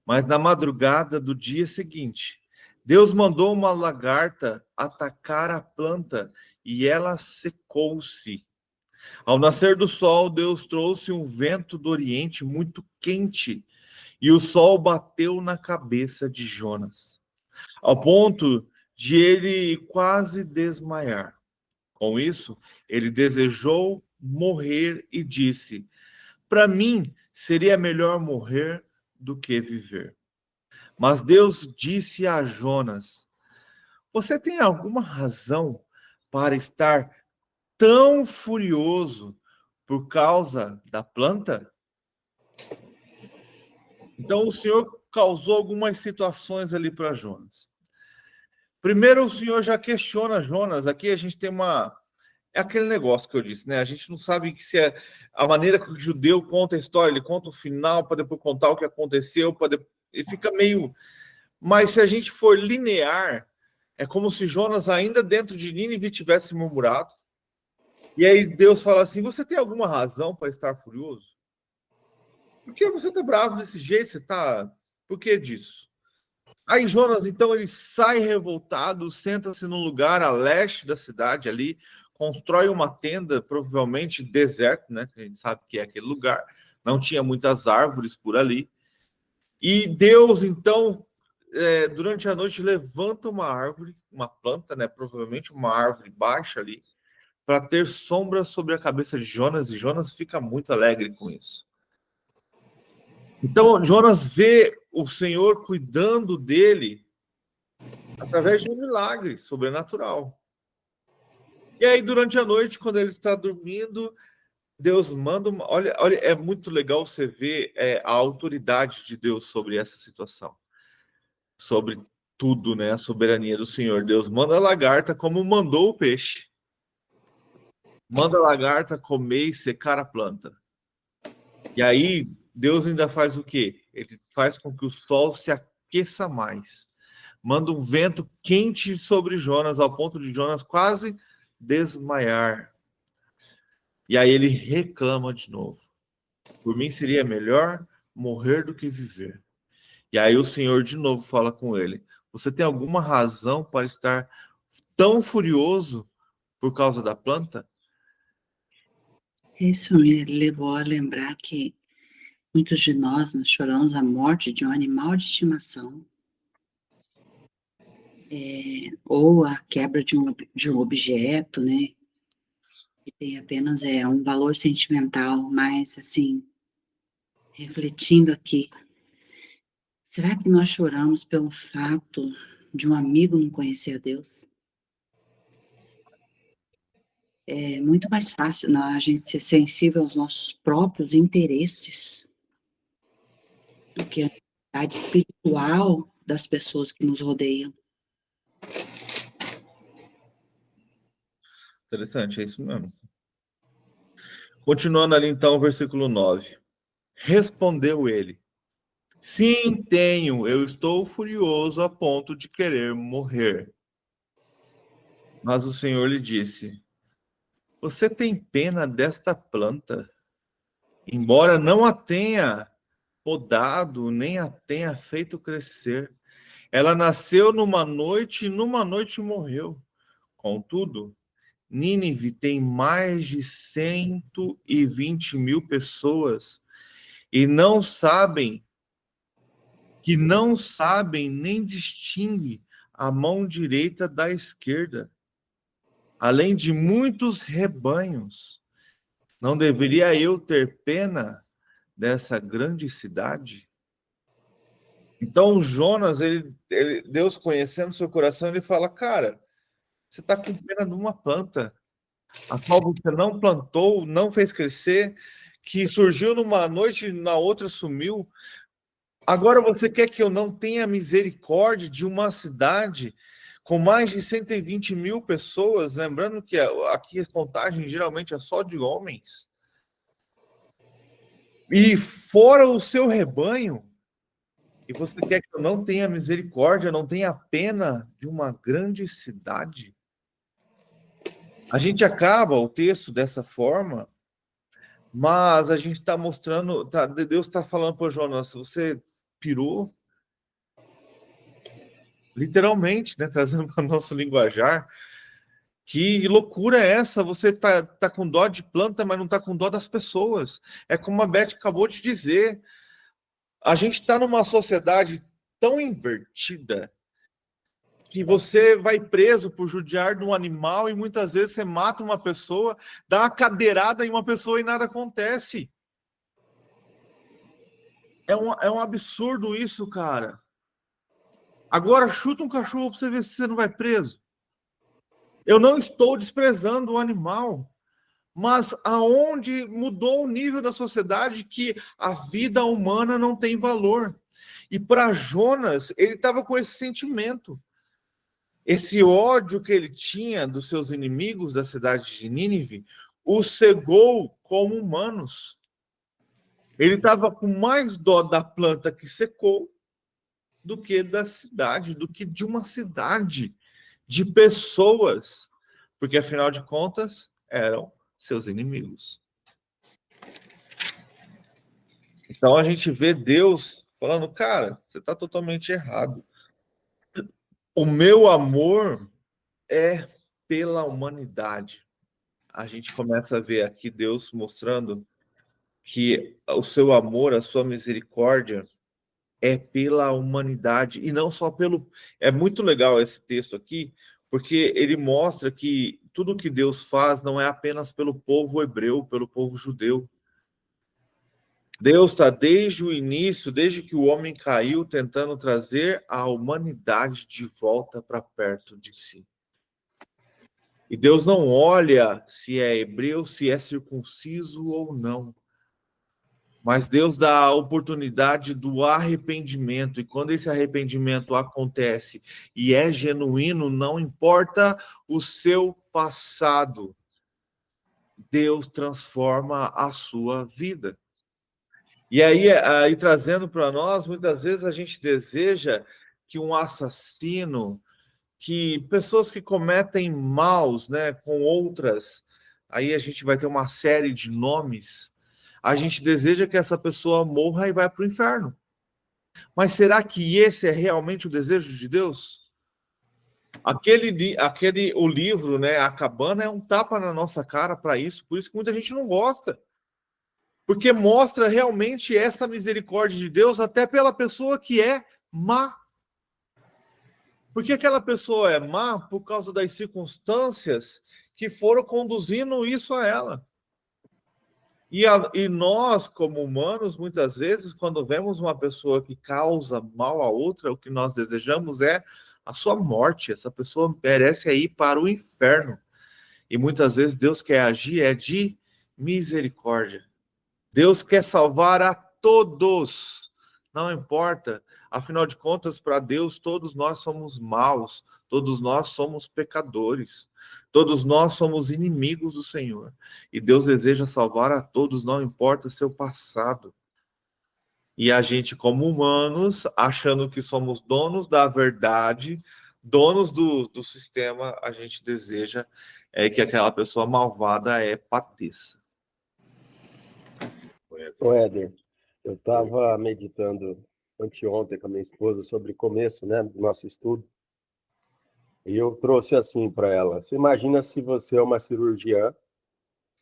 Mas na madrugada do dia seguinte, Deus mandou uma lagarta atacar a planta e ela secou-se. Ao nascer do sol, Deus trouxe um vento do Oriente muito quente, e o sol bateu na cabeça de Jonas, ao ponto de ele quase desmaiar. Com isso, ele desejou morrer e disse: para mim, seria melhor morrer do que viver. Mas Deus disse a Jonas: você tem alguma razão para estar tão furioso por causa da planta? Então o Senhor causou algumas situações ali para Jonas. Primeiro, o Senhor já questiona Jonas. Aqui a gente tem uma... É aquele negócio que eu disse, né? A gente não sabe se é a maneira que o judeu conta a história, ele conta o final para depois contar o que aconteceu, para depois... e fica meio... Mas se a gente for linear, é como se Jonas ainda dentro de Nínive tivesse murmurado. E aí Deus fala assim: você tem alguma razão para estar furioso? Por que você está bravo desse jeito? Você tá... Por que disso? Aí Jonas, então, ele sai revoltado, senta-se num lugar a leste da cidade ali, constrói uma tenda, provavelmente deserto, né? A gente sabe que é aquele lugar. Não tinha muitas árvores por ali. E Deus, então, durante a noite, levanta uma árvore, uma planta, né? Provavelmente uma árvore baixa ali, para ter sombra sobre a cabeça de Jonas, e Jonas fica muito alegre com isso. Então, Jonas vê o Senhor cuidando dele através de um milagre sobrenatural. E aí, durante a noite, quando ele está dormindo, Deus manda uma... Olha, é muito legal você ver a autoridade de Deus sobre essa situação. Sobre tudo, né? A soberania do Senhor. Deus manda a lagarta como mandou o peixe. Manda a lagarta comer e secar a planta. E aí, Deus ainda faz o quê? Ele faz com que o sol se aqueça mais. Manda um vento quente sobre Jonas, ao ponto de Jonas quase desmaiar. E aí ele reclama de novo. Por mim seria melhor morrer do que viver. E aí o Senhor de novo fala com ele: você tem alguma razão para estar tão furioso por causa da planta? Isso me levou a lembrar que muitos de nós choramos a morte de um animal de estimação, ou a quebra de um objeto, né? Que tem apenas um valor sentimental, mas assim, refletindo aqui, será que nós choramos pelo fato de um amigo não conhecer a Deus? É muito mais fácil a gente ser sensível aos nossos próprios interesses do que a necessidade espiritual das pessoas que nos rodeiam. Interessante, é isso mesmo. Continuando ali então, o versículo 9. Respondeu ele: sim, tenho, eu estou furioso a ponto de querer morrer. Mas o Senhor lhe disse: você tem pena desta planta, embora não a tenha podado, nem a tenha feito crescer. Ela nasceu numa noite e numa noite morreu. Contudo, Nínive tem mais de 120 mil pessoas e não sabem nem distinguem a mão direita da esquerda, além de muitos rebanhos. Não deveria eu ter pena dessa grande cidade? Então Jonas, Deus conhecendo seu coração, ele fala: cara, você está com pena de uma planta, a qual você não plantou, não fez crescer, que surgiu numa noite e na outra sumiu. Agora você quer que eu não tenha misericórdia de uma cidade com mais de 120 mil pessoas? Lembrando que aqui a contagem geralmente é só de homens. E fora o seu rebanho. E você quer que eu não tenha misericórdia, não tenha pena de uma grande cidade? A gente acaba o texto dessa forma, mas a gente está mostrando, Deus está falando para Jonas: você pirou? Literalmente, né, trazendo para o nosso linguajar, Que loucura é essa? Você tá com dó de planta, mas não tá com dó das pessoas. É como a Beth acabou de dizer. A gente está numa sociedade tão invertida que você vai preso por judiar de um animal e muitas vezes você mata uma pessoa, dá uma cadeirada em uma pessoa e nada acontece. É um absurdo isso, cara. Agora chuta um cachorro para você ver se você não vai preso. Eu não estou desprezando o animal, mas aonde mudou o nível da sociedade que a vida humana não tem valor. E para Jonas, ele estava com esse sentimento. Esse ódio que ele tinha dos seus inimigos da cidade de Nínive o cegou como humanos. Ele estava com mais dó da planta que secou do que da cidade, do que de uma cidade, de pessoas, porque afinal de contas eram seus inimigos. Então a gente vê Deus falando, cara, você está totalmente errado. O meu amor é pela humanidade. A gente começa a ver aqui Deus mostrando que o seu amor, a sua misericórdia é pela humanidade e não só pelo... É muito legal esse texto aqui, porque ele mostra que tudo que Deus faz não é apenas pelo povo hebreu, pelo povo judeu. Deus está desde o início, desde que o homem caiu, tentando trazer a humanidade de volta para perto de si. E Deus não olha se é hebreu, se é circunciso ou não. Mas Deus dá a oportunidade do arrependimento. E quando esse arrependimento acontece e é genuíno, não importa o seu passado, Deus transforma a sua vida. E aí trazendo para nós, muitas vezes a gente deseja que um assassino, que pessoas que cometem maus, né, com outras, aí a gente vai ter uma série de nomes, a gente deseja que essa pessoa morra e vá para o inferno. Mas será que esse é realmente o desejo de Deus? O livro, né, A Cabana, é um tapa na nossa cara para isso, por isso que muita gente não gosta. Porque mostra realmente essa misericórdia de Deus até pela pessoa que é má. Porque aquela pessoa é má por causa das circunstâncias que foram conduzindo isso a ela. E nós, como humanos, muitas vezes, quando vemos uma pessoa que causa mal a outra, o que nós desejamos é a sua morte. Essa pessoa merece ir para o inferno. E muitas vezes Deus quer agir de misericórdia. Deus quer salvar a todos. Não importa. Afinal de contas, para Deus, todos nós somos maus. Todos nós somos pecadores. Todos nós somos inimigos do Senhor. E Deus deseja salvar a todos, não importa seu passado. E a gente, como humanos, achando que somos donos da verdade, donos do sistema, a gente deseja que aquela pessoa malvada padeça. Ô, Éder, eu estava meditando anteontem com a minha esposa sobre o começo, né, do nosso estudo, e eu trouxe assim para ela. Você imagina se você é uma cirurgiã,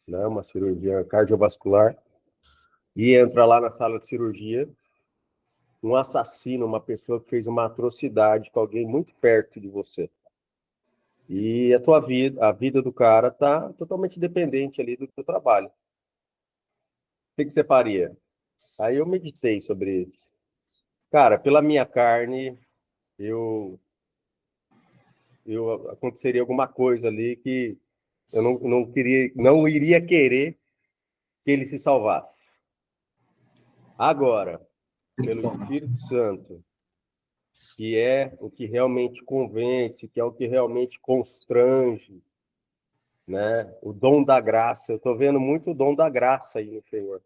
né, uma cirurgiã cardiovascular, e entra lá na sala de cirurgia um assassino, uma pessoa que fez uma atrocidade com alguém muito perto de você. E a tua vida, a vida do cara está totalmente dependente ali do teu trabalho. O que você faria? Aí eu meditei sobre isso. Cara, pela minha carne, eu aconteceria alguma coisa ali que eu não iria querer que ele se salvasse. Agora, pelo Espírito Santo, que é o que realmente convence, que é o que realmente constrange, né? O dom da graça. Eu estou vendo muito o dom da graça aí no Senhor.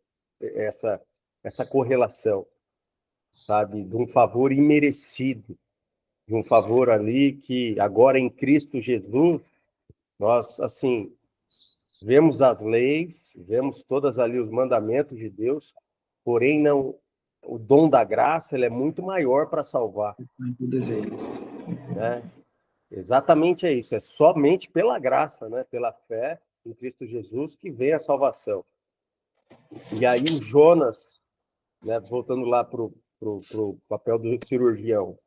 Essa correlação, sabe? De um favor imerecido, de um favor ali que agora em Cristo Jesus, nós, assim, vemos as leis, vemos todas ali os mandamentos de Deus, porém não, o dom da graça ele é muito maior para salvar, em todos eles. né? Exatamente é isso. É somente pela graça, né? Pela fé em Cristo Jesus que vem a salvação. E aí o Jonas, né? Voltando lá para o papel do cirurgião,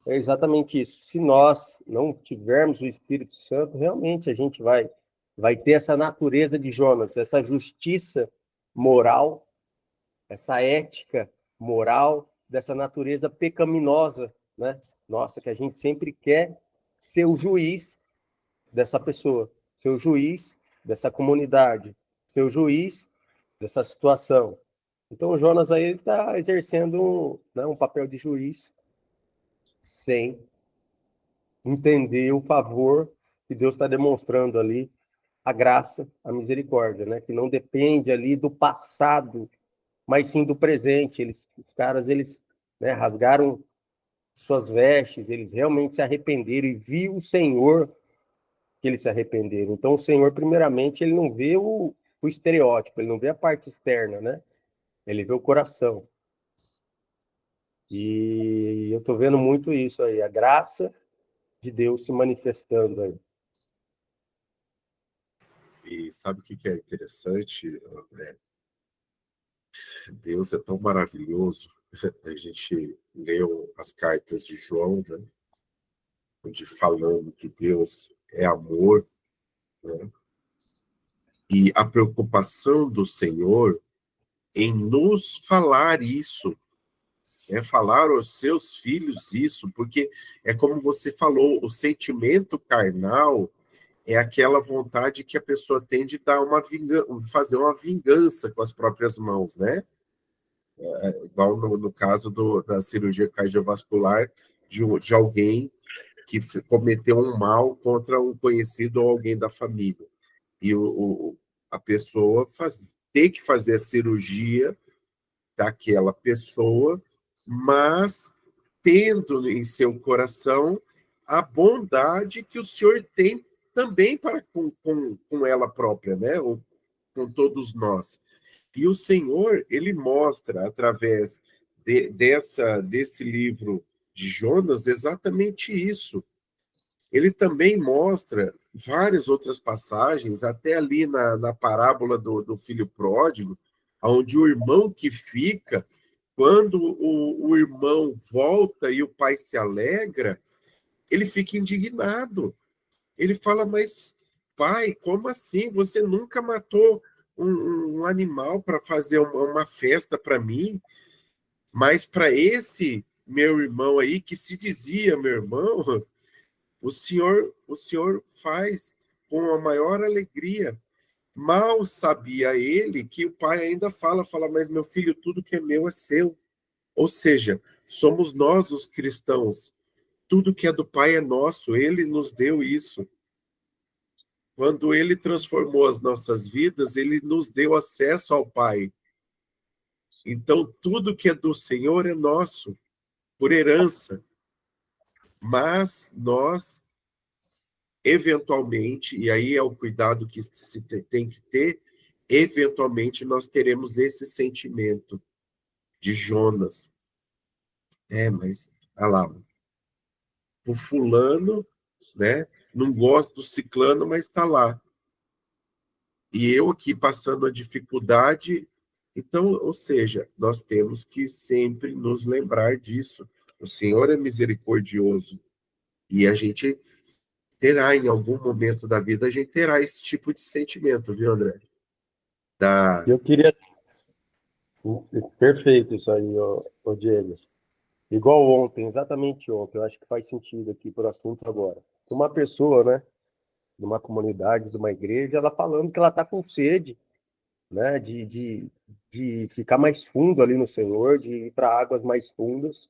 é exatamente isso. Se nós não tivermos o Espírito Santo, realmente a gente vai ter essa natureza de Jonas, essa justiça moral, essa ética moral, dessa natureza pecaminosa, né? Nossa, que a gente sempre quer ser o juiz dessa pessoa, ser o juiz dessa comunidade, ser o juiz dessa situação. Então o Jonas aí está exercendo né, um papel de juiz sem entender o favor que Deus está demonstrando ali, a graça, a misericórdia, né? Que não depende ali do passado, mas sim do presente. Os caras, né, rasgaram suas vestes, eles realmente se arrependeram e viu o Senhor que eles se arrependeram. Então, o Senhor, primeiramente, ele não vê o estereótipo, ele não vê a parte externa, né? Ele vê o coração. E eu estou vendo muito isso aí, a graça de Deus se manifestando aí. E sabe o que é interessante, André? Deus é tão maravilhoso. A gente leu as cartas de João, né? Onde falando que Deus é amor, né? E a preocupação do Senhor em nos falar isso, é falar aos seus filhos isso, porque é como você falou, o sentimento carnal é aquela vontade que a pessoa tem de dar fazer uma vingança com as próprias mãos, né? Igual no caso da cirurgia cardiovascular de alguém que cometeu um mal contra um conhecido ou alguém da família. E a pessoa ter que fazer a cirurgia daquela pessoa, mas tendo em seu coração a bondade que o Senhor tem também para com ela própria, né? Ou com todos nós. E o Senhor, ele mostra através desse livro de Jonas exatamente isso. Ele também mostra várias outras passagens, até ali na parábola do filho pródigo, onde o irmão que fica, quando o irmão volta e o pai se alegra, ele fica indignado. Ele fala, mas pai, como assim? Você nunca matou um animal para fazer uma festa para mim? Mas para esse meu irmão aí, que se dizia meu irmão, o senhor faz com a maior alegria. Mal sabia ele que o pai ainda fala, mas meu filho, tudo que é meu é seu. Ou seja, somos nós os cristãos. Tudo que é do pai é nosso, ele nos deu isso. Quando ele transformou as nossas vidas, ele nos deu acesso ao Pai. Então, tudo que é do Senhor é nosso, por herança. Mas nós, eventualmente, e aí é o cuidado que se tem que ter, eventualmente nós teremos esse sentimento de Jonas. Mas, olha lá, o fulano, né, não gosta do ciclano, mas está lá. E eu aqui passando a dificuldade. Então, ou seja, nós temos que sempre nos lembrar disso. O Senhor é misericordioso. E a gente terá, em algum momento da vida, a gente terá esse tipo de sentimento, viu, André? Da... Eu queria... Perfeito isso aí, ô Diego. Igual ontem, exatamente ontem, eu acho que faz sentido aqui para o assunto agora. Uma pessoa, né, de uma comunidade, de uma igreja, ela falando que ela está com sede, né, de ficar mais fundo ali no Senhor, de ir para águas mais fundas.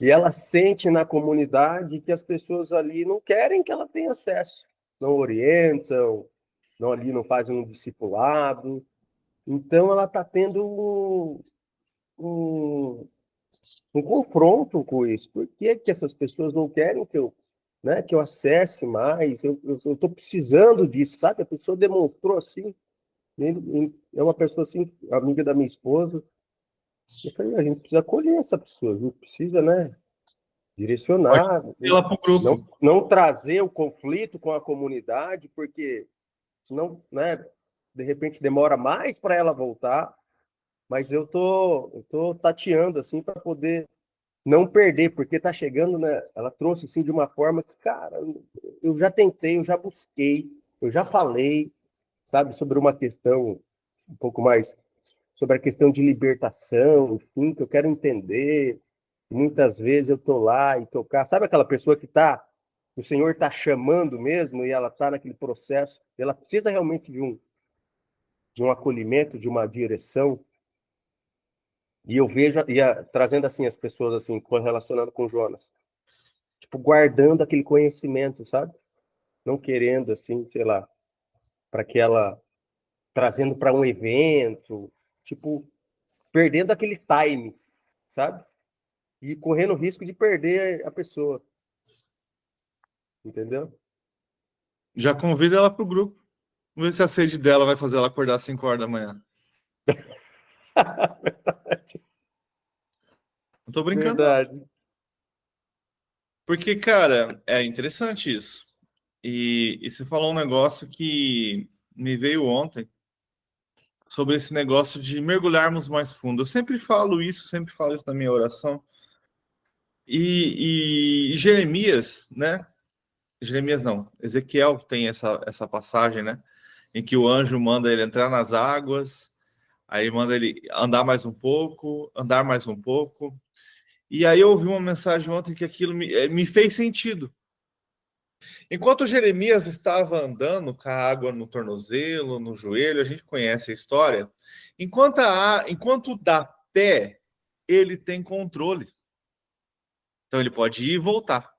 E ela sente na comunidade que as pessoas ali não querem que ela tenha acesso, não orientam, não fazem um discipulado. Então ela está tendo um, um confronto com isso. Por que que essas pessoas não querem que eu acesse mais? Eu estou precisando disso, sabe? A pessoa demonstrou assim, é uma pessoa assim, amiga da minha esposa. Eu falei, a gente precisa acolher essa pessoa, a gente precisa, né? Direcionar, ela para o grupo. não trazer o conflito com a comunidade, porque senão, né, de repente demora mais para ela voltar, mas eu tô tateando assim para poder não perder, porque tá chegando, né? Ela trouxe assim de uma forma que, cara, eu já tentei, eu já busquei, eu já falei, sabe, sobre uma questão um pouco mais sobre a questão de libertação, enfim, que eu quero entender. Muitas vezes eu tô lá e tocar, sabe aquela pessoa que tá, o Senhor tá chamando mesmo e ela tá naquele processo, ela precisa realmente de um acolhimento, de uma direção. E eu vejo, trazendo assim as pessoas assim, correlacionando com Jonas, tipo, guardando aquele conhecimento, sabe? Não querendo assim, sei lá, para que ela trazendo para um evento, tipo, perdendo aquele time, sabe? E correndo o risco de perder a pessoa, entendeu? Já convida ela para o grupo. Vamos ver se a sede dela vai fazer ela acordar às 5 horas da manhã. Não tô brincando, não. Verdade. Porque, cara, é interessante isso. E você falou um negócio que me veio ontem sobre esse negócio de mergulharmos mais fundo. Eu sempre falo isso na minha oração. E Jeremias, né? Jeremias não, Ezequiel tem essa passagem, né? Em que o anjo manda ele entrar nas águas, aí manda ele andar mais um pouco, andar mais um pouco. E aí eu ouvi uma mensagem ontem que aquilo me fez sentido. Enquanto Jeremias estava andando com a água no tornozelo, no joelho, a gente conhece a história. Enquanto dá pé, ele tem controle. Então ele pode ir e voltar.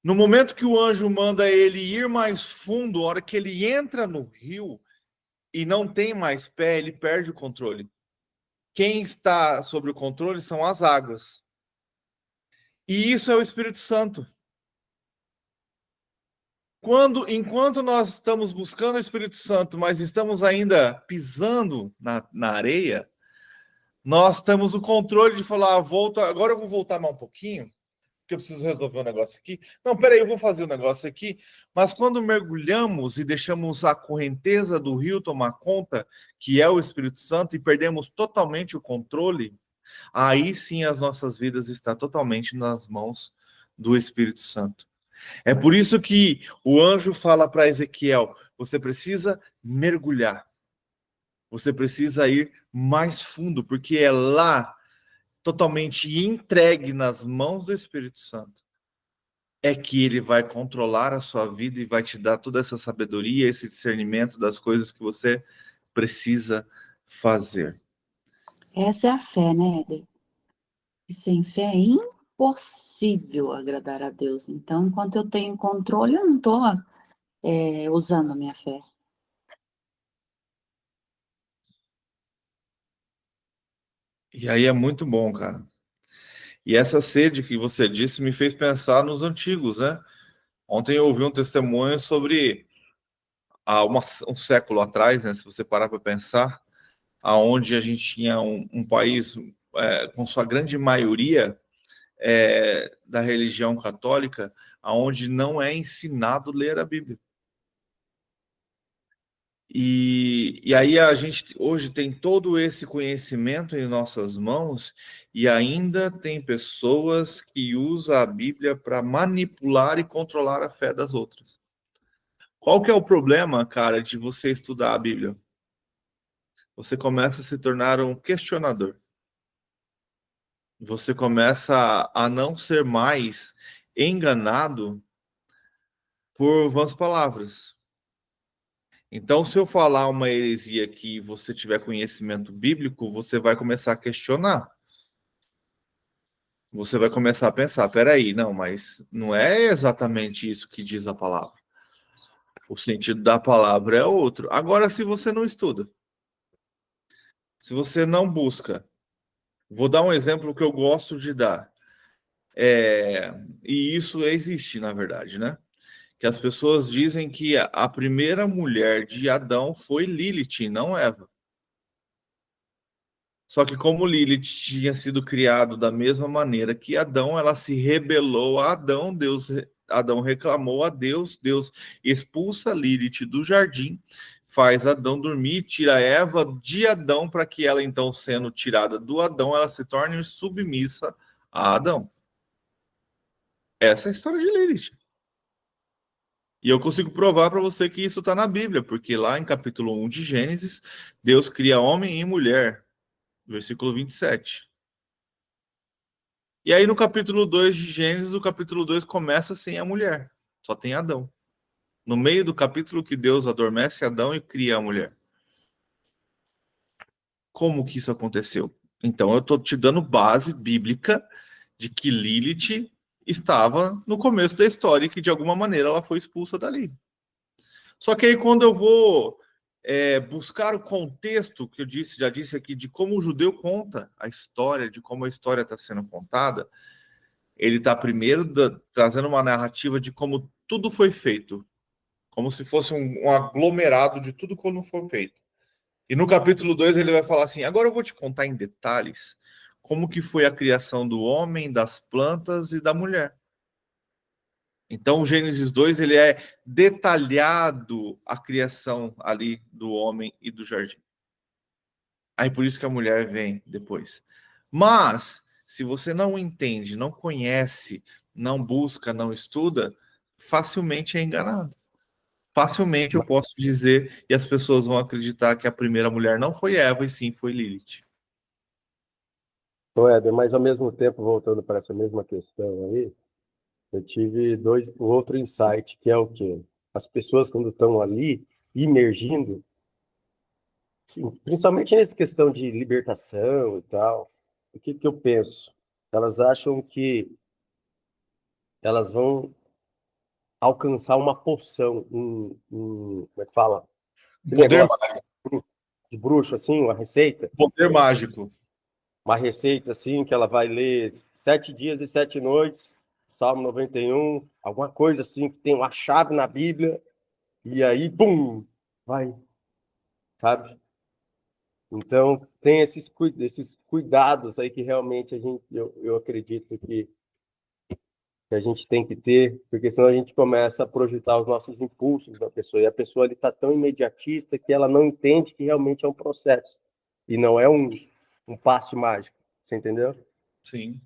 No momento que o anjo manda ele ir mais fundo, a hora que ele entra no rio e não tem mais pé, ele perde o controle. Quem está sobre o controle são as águas. E isso é o Espírito Santo. Enquanto nós estamos buscando o Espírito Santo, mas estamos ainda pisando na areia, nós temos o controle de falar, agora eu vou voltar mais um pouquinho, porque eu preciso resolver um negócio aqui. Não, peraí, eu vou fazer um negócio aqui. Mas quando mergulhamos e deixamos a correnteza do rio tomar conta, que é o Espírito Santo, e perdemos totalmente o controle, aí sim as nossas vidas estão totalmente nas mãos do Espírito Santo. É por isso que o anjo fala para Ezequiel, você precisa mergulhar. Você precisa ir mais fundo, porque é lá, totalmente entregue nas mãos do Espírito Santo, é que ele vai controlar a sua vida e vai te dar toda essa sabedoria, esse discernimento das coisas que você precisa fazer. Essa é a fé, né, Éder? E sem fé é impossível agradar a Deus. Então, enquanto eu tenho controle, eu não estou usando a minha fé. E aí é muito bom, cara. E essa sede que você disse me fez pensar nos antigos, né? Ontem eu ouvi um testemunho sobre um século atrás, né? Se você parar para pensar, aonde a gente tinha um país com sua grande maioria da religião católica, aonde não é ensinado ler a Bíblia. E aí a gente hoje tem todo esse conhecimento em nossas mãos e ainda tem pessoas que usam a Bíblia para manipular e controlar a fé das outras. Qual que é o problema, cara, de você estudar a Bíblia? Você começa a se tornar um questionador. Você começa a não ser mais enganado por vãs palavras. Então, se eu falar uma heresia que você tiver conhecimento bíblico, você vai começar a questionar. Você vai começar a pensar, peraí, não, mas não é exatamente isso que diz a palavra. O sentido da palavra é outro. Agora, se você não estuda, se você não busca, vou dar um exemplo que eu gosto de dar. E isso existe, na verdade, né? Que as pessoas dizem que a primeira mulher de Adão foi Lilith, não Eva. Só que como Lilith tinha sido criado da mesma maneira que Adão, ela se rebelou a Adão, Adão reclamou a Deus, Deus expulsa Lilith do jardim, faz Adão dormir, tira Eva de Adão para que ela, então, sendo tirada do Adão, ela se torne submissa a Adão. Essa é a história de Lilith. E eu consigo provar para você que isso está na Bíblia, porque lá em capítulo 1 de Gênesis, Deus cria homem e mulher, versículo 27. E aí no capítulo 2 de Gênesis, o capítulo 2 começa sem a mulher, só tem Adão. No meio do capítulo que Deus adormece Adão e cria a mulher. Como que isso aconteceu? Então eu estou te dando base bíblica de que Lilith estava no começo da história e que de alguma maneira ela foi expulsa dali. Só que aí quando eu vou buscar o contexto que eu já disse aqui, de como o judeu conta a história, de como a história está sendo contada, ele está primeiro trazendo uma narrativa de como tudo foi feito, como se fosse um aglomerado de tudo como foi feito. E no capítulo 2 ele vai falar assim, agora eu vou te contar em detalhes como que foi a criação do homem, das plantas e da mulher. Então, o Gênesis 2, ele é detalhado a criação ali do homem e do jardim. Aí, por isso que a mulher vem depois. Mas, se você não entende, não conhece, não busca, não estuda, facilmente é enganado. Facilmente eu posso dizer, e as pessoas vão acreditar que a primeira mulher não foi Eva, e sim foi Lilith. Então, Éder, mas ao mesmo tempo, voltando para essa mesma questão aí, eu tive outro insight, que é o quê? As pessoas, quando estão ali, imergindo, sim, principalmente nessa questão de libertação e tal, o que eu penso? Elas acham que elas vão alcançar uma poção, como é que fala? Um Aquele poder negócio de bruxo, assim, uma receita. Poder mágico. Uma receita, assim, que ela vai ler 7 dias e 7 noites, Salmo 91, alguma coisa assim, que tem uma chave na Bíblia, e aí, bum, vai, sabe? Então, tem esses cuidados aí que realmente eu acredito que a gente tem que ter, porque senão a gente começa a projetar os nossos impulsos na pessoa, e a pessoa está tão imediatista que ela não entende que realmente é um processo, e não é um passe mágico, você entendeu? Sim.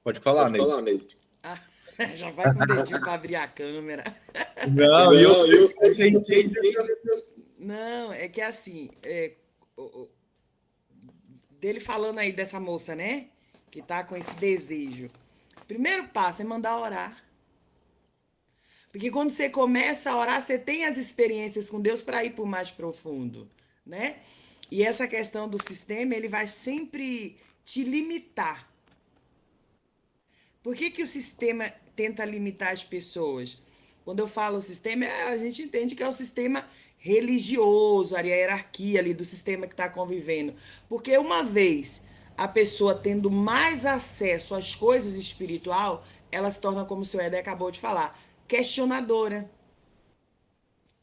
Pode falar, Ney. Ah, já vai com o dedinho para abrir a câmera. Não, Não, é que assim, dele falando aí dessa moça, né? Que tá com esse desejo. Primeiro passo é mandar orar. Porque quando você começa a orar, você tem as experiências com Deus para ir por mais profundo, né? E essa questão do sistema, ele vai sempre te limitar. Por que o sistema tenta limitar as pessoas? Quando eu falo sistema, a gente entende que é o sistema religioso, a hierarquia ali do sistema que está convivendo. Porque uma vez a pessoa tendo mais acesso às coisas espiritual, ela se torna, como o seu Éder acabou de falar, questionadora.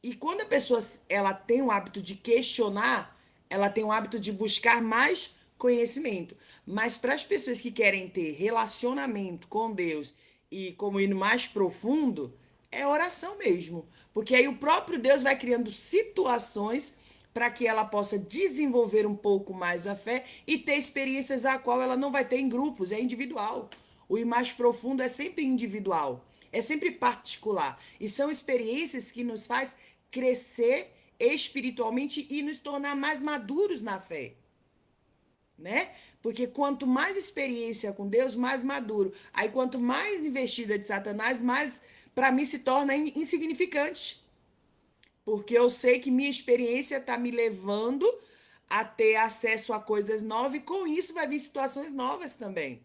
E quando a pessoa ela tem o hábito de questionar, ela tem o hábito de buscar mais conhecimento. Mas para as pessoas que querem ter relacionamento com Deus e como ir mais profundo, é oração mesmo. Porque aí o próprio Deus vai criando situações para que ela possa desenvolver um pouco mais a fé e ter experiências a qual ela não vai ter em grupos, é individual. O ir mais profundo é sempre individual, é sempre particular. E são experiências que nos faz crescer espiritualmente e nos tornar mais maduros na fé, né? Porque quanto mais experiência com Deus, mais maduro. Aí quanto mais investida de Satanás, mais para mim se torna insignificante. Porque eu sei que minha experiência está me levando a ter acesso a coisas novas e com isso vai vir situações novas também.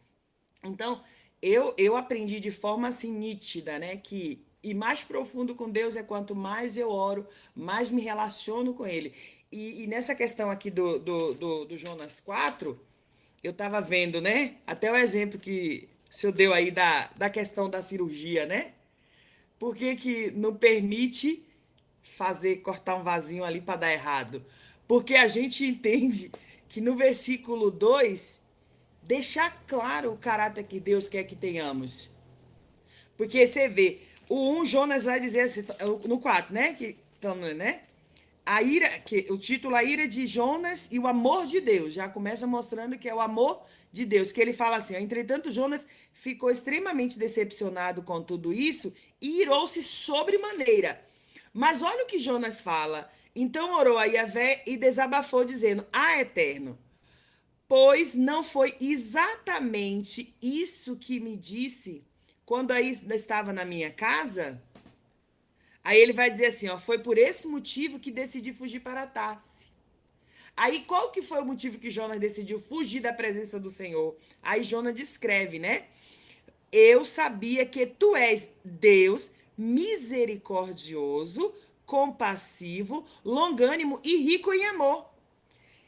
Então, eu aprendi de forma assim nítida, né, que ir mais profundo com Deus é quanto mais eu oro, mais me relaciono com Ele. E nessa questão aqui do Jonas 4, eu estava vendo, né, até o exemplo que o senhor deu aí da questão da cirurgia, né? Por que não permite cortar um vasinho ali para dar errado? Porque a gente entende que no versículo 2, deixar claro o caráter que Deus quer que tenhamos. Porque você vê, o 1, Jonas vai dizer assim, no 4, né? Então, né? A ira, o título A Ira de Jonas e o Amor de Deus, já começa mostrando que é o amor de Deus, que ele fala assim, ó, entretanto Jonas ficou extremamente decepcionado com tudo isso e irou-se sobremaneira. Mas olha o que Jonas fala, então orou a Yahvé e desabafou dizendo, Eterno, pois não foi exatamente isso que me disse quando ainda estava na minha casa? Aí ele vai dizer assim, ó, foi por esse motivo que decidi fugir para Tarse. Aí qual que foi o motivo que Jonas decidiu fugir da presença do Senhor? Aí Jonas descreve, né? Eu sabia que tu és Deus misericordioso, compassivo, longânimo e rico em amor,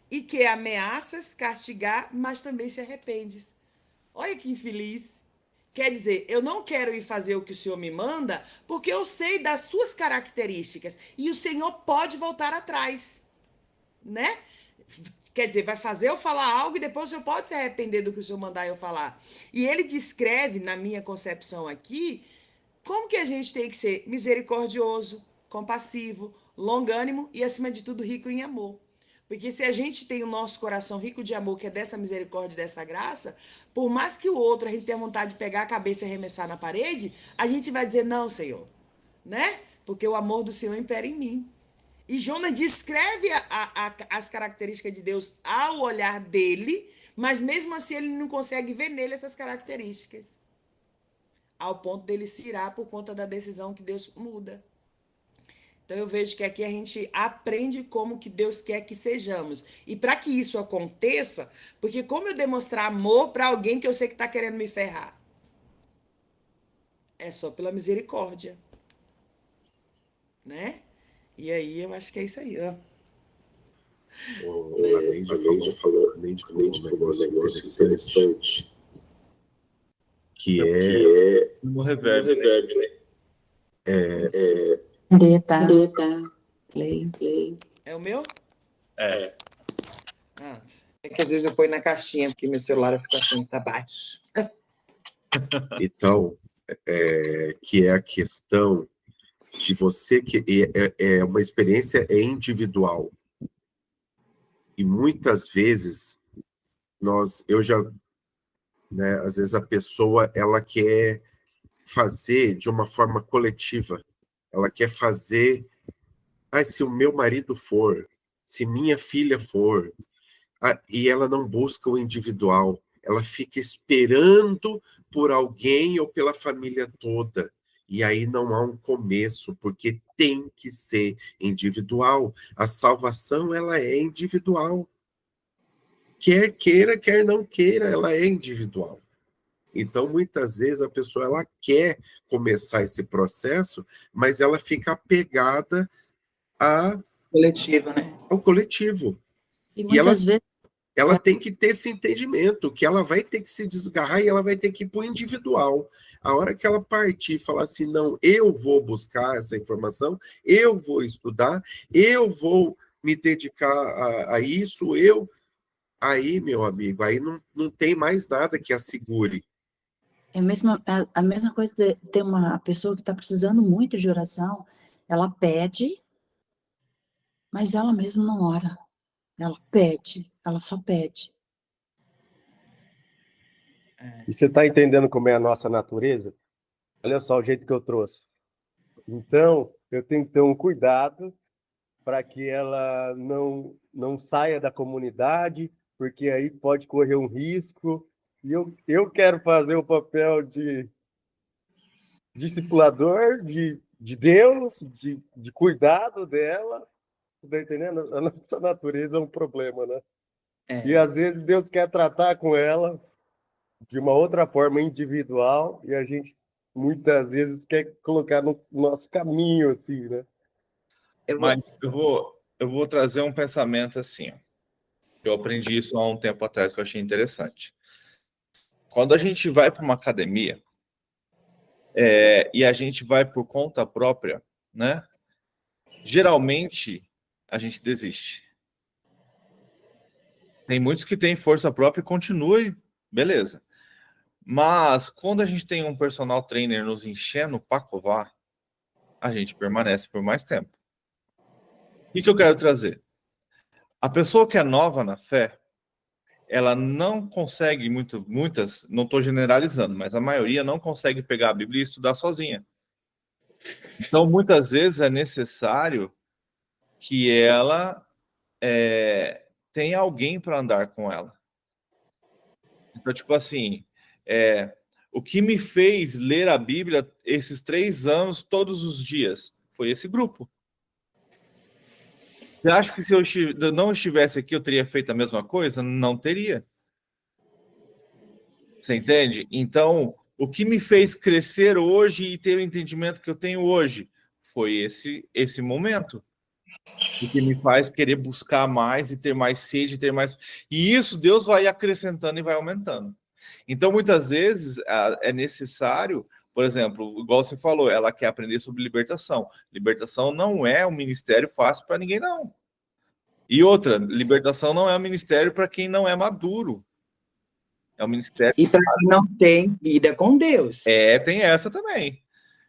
e que ameaças castigar, mas também se arrependes. Olha que infeliz. Quer dizer, eu não quero ir fazer o que o Senhor me manda, porque eu sei das suas características. E o Senhor pode voltar atrás, né? Quer dizer, vai fazer eu falar algo e depois o Senhor pode se arrepender do que o Senhor mandar eu falar. E ele descreve, na minha concepção aqui, como que a gente tem que ser misericordioso, compassivo, longânimo e, acima de tudo, rico em amor. Porque se a gente tem o nosso coração rico de amor, que é dessa misericórdia, dessa graça, por mais que o outro a gente tenha vontade de pegar a cabeça e arremessar na parede, a gente vai dizer, não, Senhor, né? Porque o amor do Senhor impera em mim. E Jonas descreve as características de Deus ao olhar dele, mas mesmo assim ele não consegue ver nele essas características. Ao ponto dele se irar por conta da decisão que Deus muda. Então eu vejo que aqui a gente aprende como que Deus quer que sejamos. E para que isso aconteça, porque como eu demonstrar amor para alguém que eu sei que está querendo me ferrar? É só pela misericórdia. Né? E aí eu acho que é isso aí, ó. A Neide falou um negócio interessante, que é No reverb, Play. É o meu? É. É que às vezes eu ponho na caixinha, porque meu celular fica achando que tá baixo. Então, que é a questão de você, que é uma experiência individual. E muitas vezes, né, às vezes a pessoa, ela quer fazer de uma forma coletiva. Ela quer fazer, se o meu marido for, se minha filha for, e ela não busca o individual. Ela fica esperando por alguém ou pela família toda. E aí não há um começo, porque tem que ser individual. A salvação, ela é individual. Quer queira, quer não queira, ela é individual. Então, muitas vezes, a pessoa ela quer começar esse processo, mas ela fica apegada Coletiva, né? ao coletivo. E E ela muitas vezes, tem que ter esse entendimento, que ela vai ter que se desgarrar e ela vai ter que ir para o individual. A hora que ela partir e falar assim, não, eu vou buscar essa informação, eu vou estudar, eu vou me dedicar a isso, aí, meu amigo, aí não tem mais nada que a segure. é a mesma coisa de ter uma pessoa que está precisando muito de oração, ela pede, mas ela mesma não ora. Ela pede, ela só pede. E você está entendendo como é a nossa natureza? Olha só o jeito que eu trouxe. Então, eu tenho que ter um cuidado para que ela não saia da comunidade, porque aí pode correr um risco. E eu quero fazer o papel de discipulador de Deus, de cuidado dela. Está entendendo? A nossa natureza é um problema, né? E às vezes Deus quer tratar com ela de uma outra forma individual e a gente muitas vezes quer colocar no nosso caminho, assim, né? Mas eu vou trazer um pensamento assim, ó. Eu aprendi isso há um tempo atrás, que eu achei interessante. Quando a gente vai para uma academia, e a gente vai por conta própria, né? Geralmente, a gente desiste. Tem muitos que têm força própria e continuem, beleza. Mas quando a gente tem um personal trainer nos enchendo para covar, a gente permanece por mais tempo. O que eu quero trazer? A pessoa que é nova na fé, ela não consegue muitas, não estou generalizando, mas a maioria não consegue pegar a Bíblia e estudar sozinha. Então, muitas vezes é necessário que ela tenha alguém para andar com ela. Então, tipo assim, o que me fez ler a Bíblia esses 3 anos, todos os dias, foi esse grupo. Você acha que se eu não estivesse aqui, eu teria feito a mesma coisa? Não teria. Você entende? Então, o que me fez crescer hoje e ter o entendimento que eu tenho hoje foi esse momento. O que me faz querer buscar mais e ter mais sede, ter mais... E isso Deus vai acrescentando e vai aumentando. Então, muitas vezes, é necessário, por exemplo, igual você falou, ela quer aprender sobre libertação. Libertação não é um ministério fácil para ninguém, não. E outra, libertação não é um ministério para quem não é maduro. É um ministério... E para quem não tem vida com Deus. Tem essa também.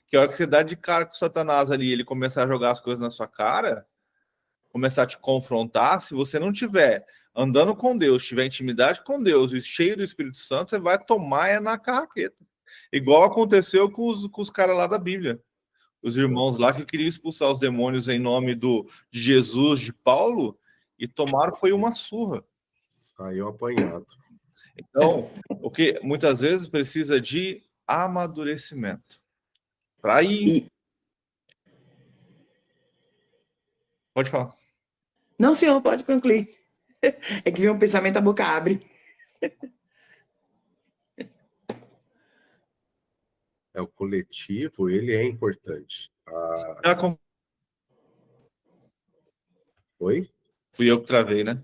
Que a hora que você dá de cara com o Satanás ali, ele começar a jogar as coisas na sua cara, começar a te confrontar, se você não tiver andando com Deus, tiver intimidade com Deus e cheio do Espírito Santo, você vai tomar na carraqueta. Igual aconteceu com os caras lá da Bíblia. Os irmãos lá que queriam expulsar os demônios em nome de Jesus, de Paulo, e tomaram foi uma surra. Saiu apanhado. Então, o que muitas vezes precisa de amadurecimento. Para ir... Pode falar. Não, senhor, pode concluir. É que vem um pensamento, a boca abre. O coletivo, ele é importante. Oi? Fui eu que travei, né?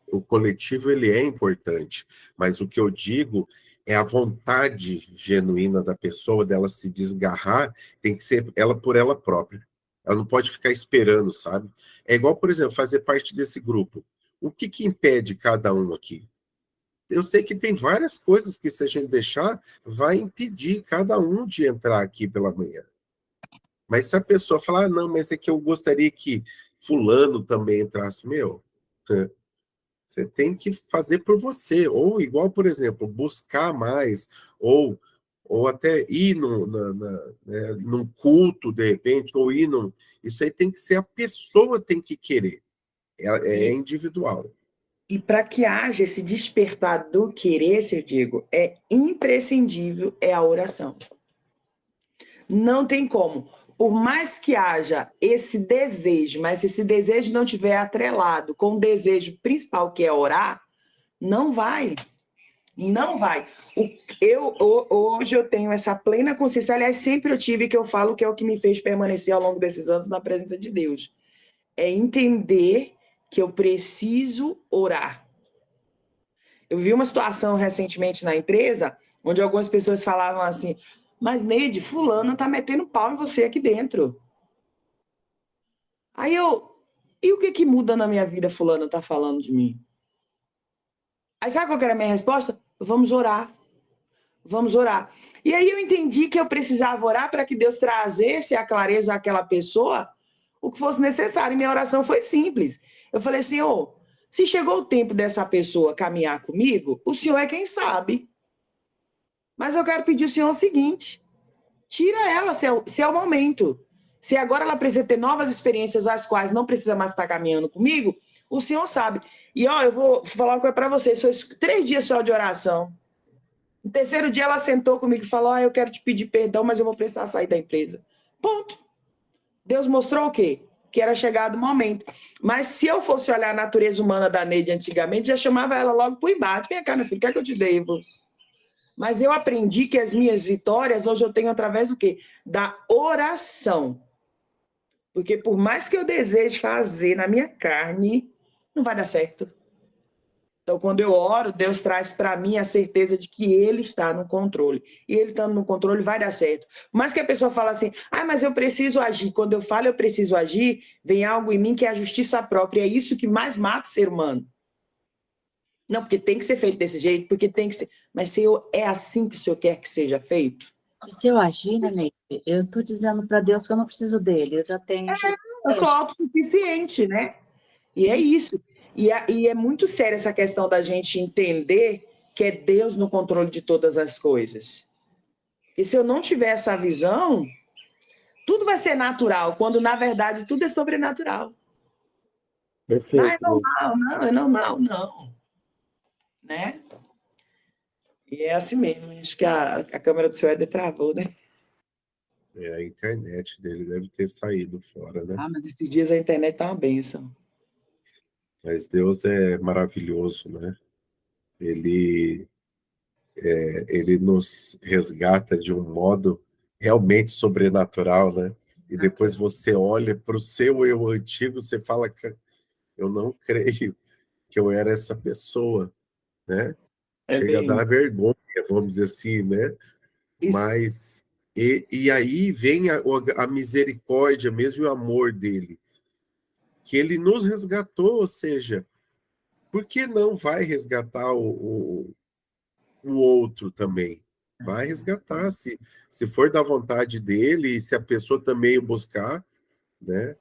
O coletivo, ele é importante, mas o que eu digo é a vontade genuína da pessoa, dela se desgarrar, tem que ser ela por ela própria. Ela não pode ficar esperando, sabe? É igual, por exemplo, fazer parte desse grupo. O que impede cada um aqui? Eu sei que tem várias coisas que, se a gente deixar, vai impedir cada um de entrar aqui pela manhã. Mas se a pessoa falar, não, mas é que eu gostaria que fulano também entrasse, você tem que fazer por você, ou igual, por exemplo, buscar mais, ou até ir num culto, de repente, ou ir num... Isso aí tem que ser a pessoa tem que querer, é individual. E para que haja esse despertar do querer, eu digo, é imprescindível a oração. Não tem como. Por mais que haja esse desejo, mas se esse desejo não estiver atrelado com o desejo principal, que é orar, não vai. Não vai. Hoje eu tenho essa plena consciência, aliás, sempre eu tive, que eu falo que é o que me fez permanecer ao longo desses anos na presença de Deus. É entender que eu preciso orar. Eu vi uma situação recentemente na empresa, onde algumas pessoas falavam assim, mas Neide, fulano tá metendo pau em você aqui dentro. Aí e o que muda na minha vida fulano tá falando de mim? Aí sabe qual era a minha resposta? Vamos orar. Vamos orar. E aí eu entendi que eu precisava orar para que Deus trazesse a clareza àquela pessoa o que fosse necessário. E minha oração foi simples. Eu falei, Senhor, se chegou o tempo dessa pessoa caminhar comigo, o Senhor é quem sabe. Mas eu quero pedir ao Senhor o seguinte, tira ela se é o momento. Se agora ela precisa ter novas experiências, as quais não precisa mais estar caminhando comigo, o Senhor sabe. E eu vou falar uma coisa para vocês, foi 3 dias só de oração. No 3º dia ela sentou comigo e falou, eu quero te pedir perdão, mas eu vou precisar sair da empresa. Ponto. Deus mostrou o quê? Que era chegado o momento. Mas se eu fosse olhar a natureza humana da Neide antigamente, já chamava ela logo para o embate. Vem cá, meu filho, o que é que eu te devo? Mas eu aprendi que as minhas vitórias hoje eu tenho através do quê? Da oração. Porque por mais que eu deseje fazer na minha carne, não vai dar certo. Então, quando eu oro, Deus traz para mim a certeza de que Ele está no controle. E Ele estando no controle vai dar certo. Mas que a pessoa fala assim, mas eu preciso agir. Quando eu falo eu preciso agir, vem algo em mim que é a justiça própria. É isso que mais mata o ser humano. Não, porque tem que ser feito desse jeito, porque tem que ser. Mas, Senhor, é assim que o Senhor quer que seja feito? Se eu agir, né, Neide, eu tô dizendo para Deus que eu não preciso dele, eu já tenho. Eu sou autossuficiente, né? E é isso. E é muito séria essa questão da gente entender que é Deus no controle de todas as coisas. E se eu não tiver essa visão, tudo vai ser natural, quando na verdade tudo é sobrenatural. Não é Perfeito. normal, não, é normal, não. Né? E é assim mesmo. Acho que a câmera do seu Éder travou, né? A internet dele deve ter saído fora, né? Ah, mas esses dias a internet tá uma bênção. Mas Deus é maravilhoso, né? Ele nos resgata de um modo realmente sobrenatural, né? E depois você olha para o seu eu antigo, você fala que eu não creio que eu era essa pessoa, né? É Chega a bem dar vergonha, vamos dizer assim, né? isso. Mas e aí vem a misericórdia, mesmo o amor dele, que ele nos resgatou, ou seja, por que não vai resgatar o outro também? Vai resgatar, se for da vontade dele, e se a pessoa também o buscar, né?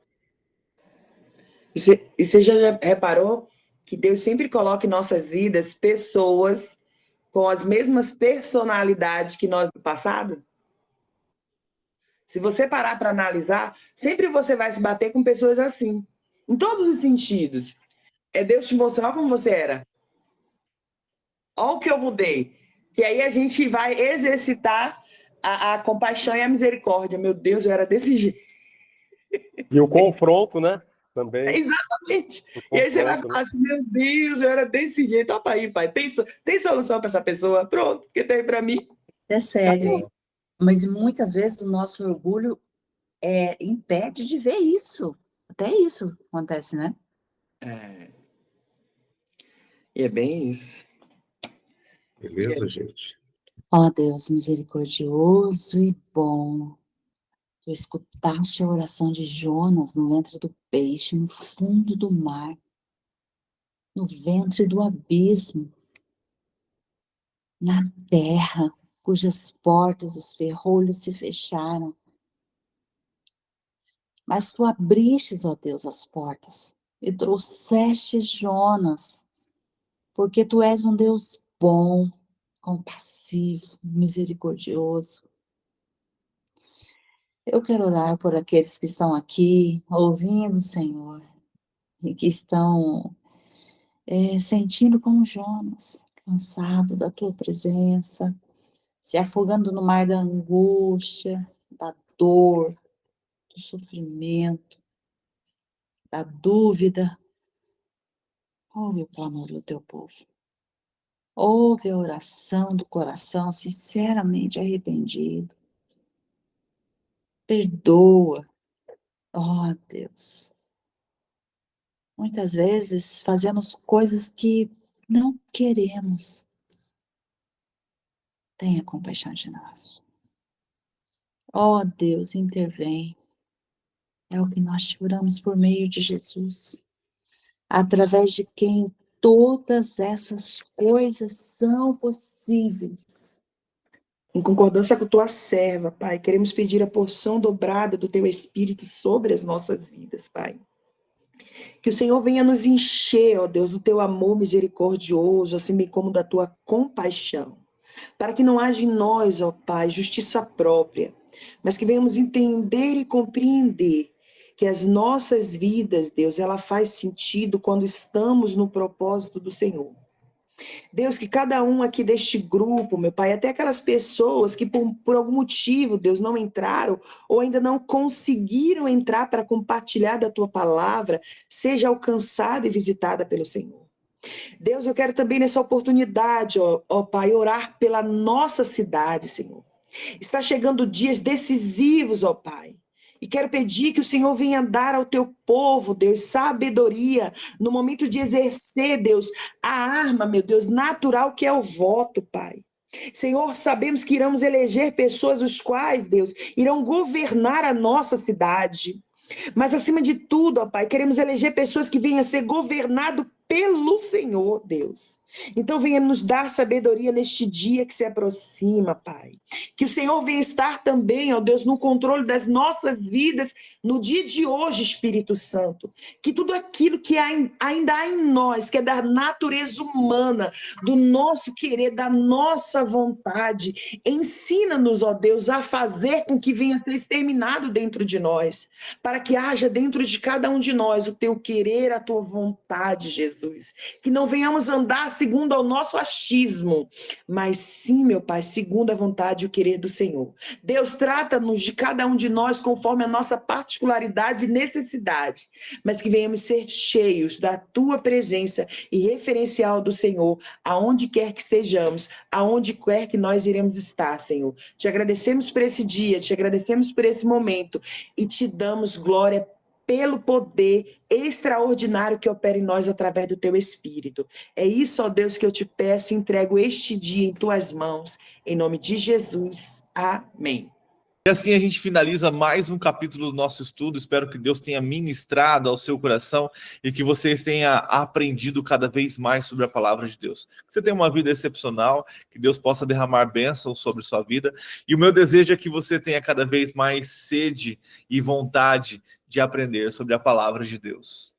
E você já reparou que Deus sempre coloca em nossas vidas pessoas com as mesmas personalidades que nós do passado? Se você parar para analisar, sempre você vai se bater com pessoas assim, em todos os sentidos. É Deus te mostrar como você era. Olha o que eu mudei. Que aí a gente vai exercitar a compaixão e a misericórdia. Meu Deus, eu era desse jeito. E o confronto, né? Também. Exatamente. O E aí você vai confronto, falar assim, meu Deus, eu era desse jeito. Opa aí, pai, tem solução para essa pessoa? Pronto, que tem para mim. É sério, mas muitas vezes o nosso orgulho impede de ver isso. Até isso acontece, né? E é bem isso. Beleza, gente? Ó Deus misericordioso e bom, tu escutaste a oração de Jonas no ventre do peixe, no fundo do mar, no ventre do abismo, na terra, cujas portas, os ferrolhos se fecharam. Mas tu abristes, ó Deus, as portas e trouxeste Jonas, porque tu és um Deus bom, compassivo, misericordioso. Eu quero orar por aqueles que estão aqui, ouvindo o Senhor, e que estão sentindo como Jonas, cansado da tua presença, se afogando no mar da angústia, da dor, do sofrimento, da dúvida. Ouve o clamor do teu povo. Ouve a oração do coração sinceramente arrependido. Perdoa. Oh, Deus. Muitas vezes fazemos coisas que não queremos. Tenha compaixão de nós. Oh, Deus, intervém. É o que nós te oramos por meio de Jesus, através de quem todas essas coisas são possíveis. Em concordância com tua serva, Pai, queremos pedir a porção dobrada do teu Espírito sobre as nossas vidas, Pai. Que o Senhor venha nos encher, ó Deus, do teu amor misericordioso, assim bem como da tua compaixão. Para que não haja em nós, ó Pai, justiça própria, mas que venhamos entender e compreender que as nossas vidas, Deus, ela faz sentido quando estamos no propósito do Senhor. Deus, que cada um aqui deste grupo, meu Pai, até aquelas pessoas que por algum motivo, Deus, não entraram ou ainda não conseguiram entrar para compartilhar da Tua palavra, seja alcançada e visitada pelo Senhor. Deus, eu quero também nessa oportunidade, ó Pai, orar pela nossa cidade, Senhor. Está chegando dias decisivos, ó Pai. E quero pedir que o Senhor venha dar ao teu povo, Deus, sabedoria no momento de exercer, Deus, a arma, meu Deus, natural que é o voto, Pai. Senhor, sabemos que iremos eleger pessoas os quais, Deus, irão governar a nossa cidade. Mas acima de tudo, ó Pai, queremos eleger pessoas que venham a ser governadas pelo Senhor, Deus. Então venha nos dar sabedoria neste dia que se aproxima, Pai. Que o Senhor venha estar também, ó Deus, no controle das nossas vidas no dia de hoje, Espírito Santo. Que tudo aquilo que ainda há em nós, que é da natureza humana, do nosso querer, da nossa vontade, ensina-nos, ó Deus, a fazer com que venha a ser exterminado dentro de nós, para que haja dentro de cada um de nós o teu querer, a tua vontade, Jesus. Que não venhamos andar segundo ao nosso achismo, mas sim, meu Pai, segundo a vontade e o querer do Senhor. Deus, trata-nos de cada um de nós conforme a nossa particularidade e necessidade, mas que venhamos ser cheios da tua presença e referencial do Senhor, aonde quer que estejamos, aonde quer que nós iremos estar, Senhor. Te agradecemos por esse dia, te agradecemos por esse momento e te damos glória pelo poder extraordinário que opera em nós através do teu Espírito. É isso, ó Deus, que eu te peço e entrego este dia em tuas mãos, em nome de Jesus. Amém. E assim a gente finaliza mais um capítulo do nosso estudo. Espero que Deus tenha ministrado ao seu coração e que vocês tenham aprendido cada vez mais sobre a palavra de Deus. Que você tenha uma vida excepcional, que Deus possa derramar bênçãos sobre sua vida. E o meu desejo é que você tenha cada vez mais sede e vontade de aprender sobre a palavra de Deus.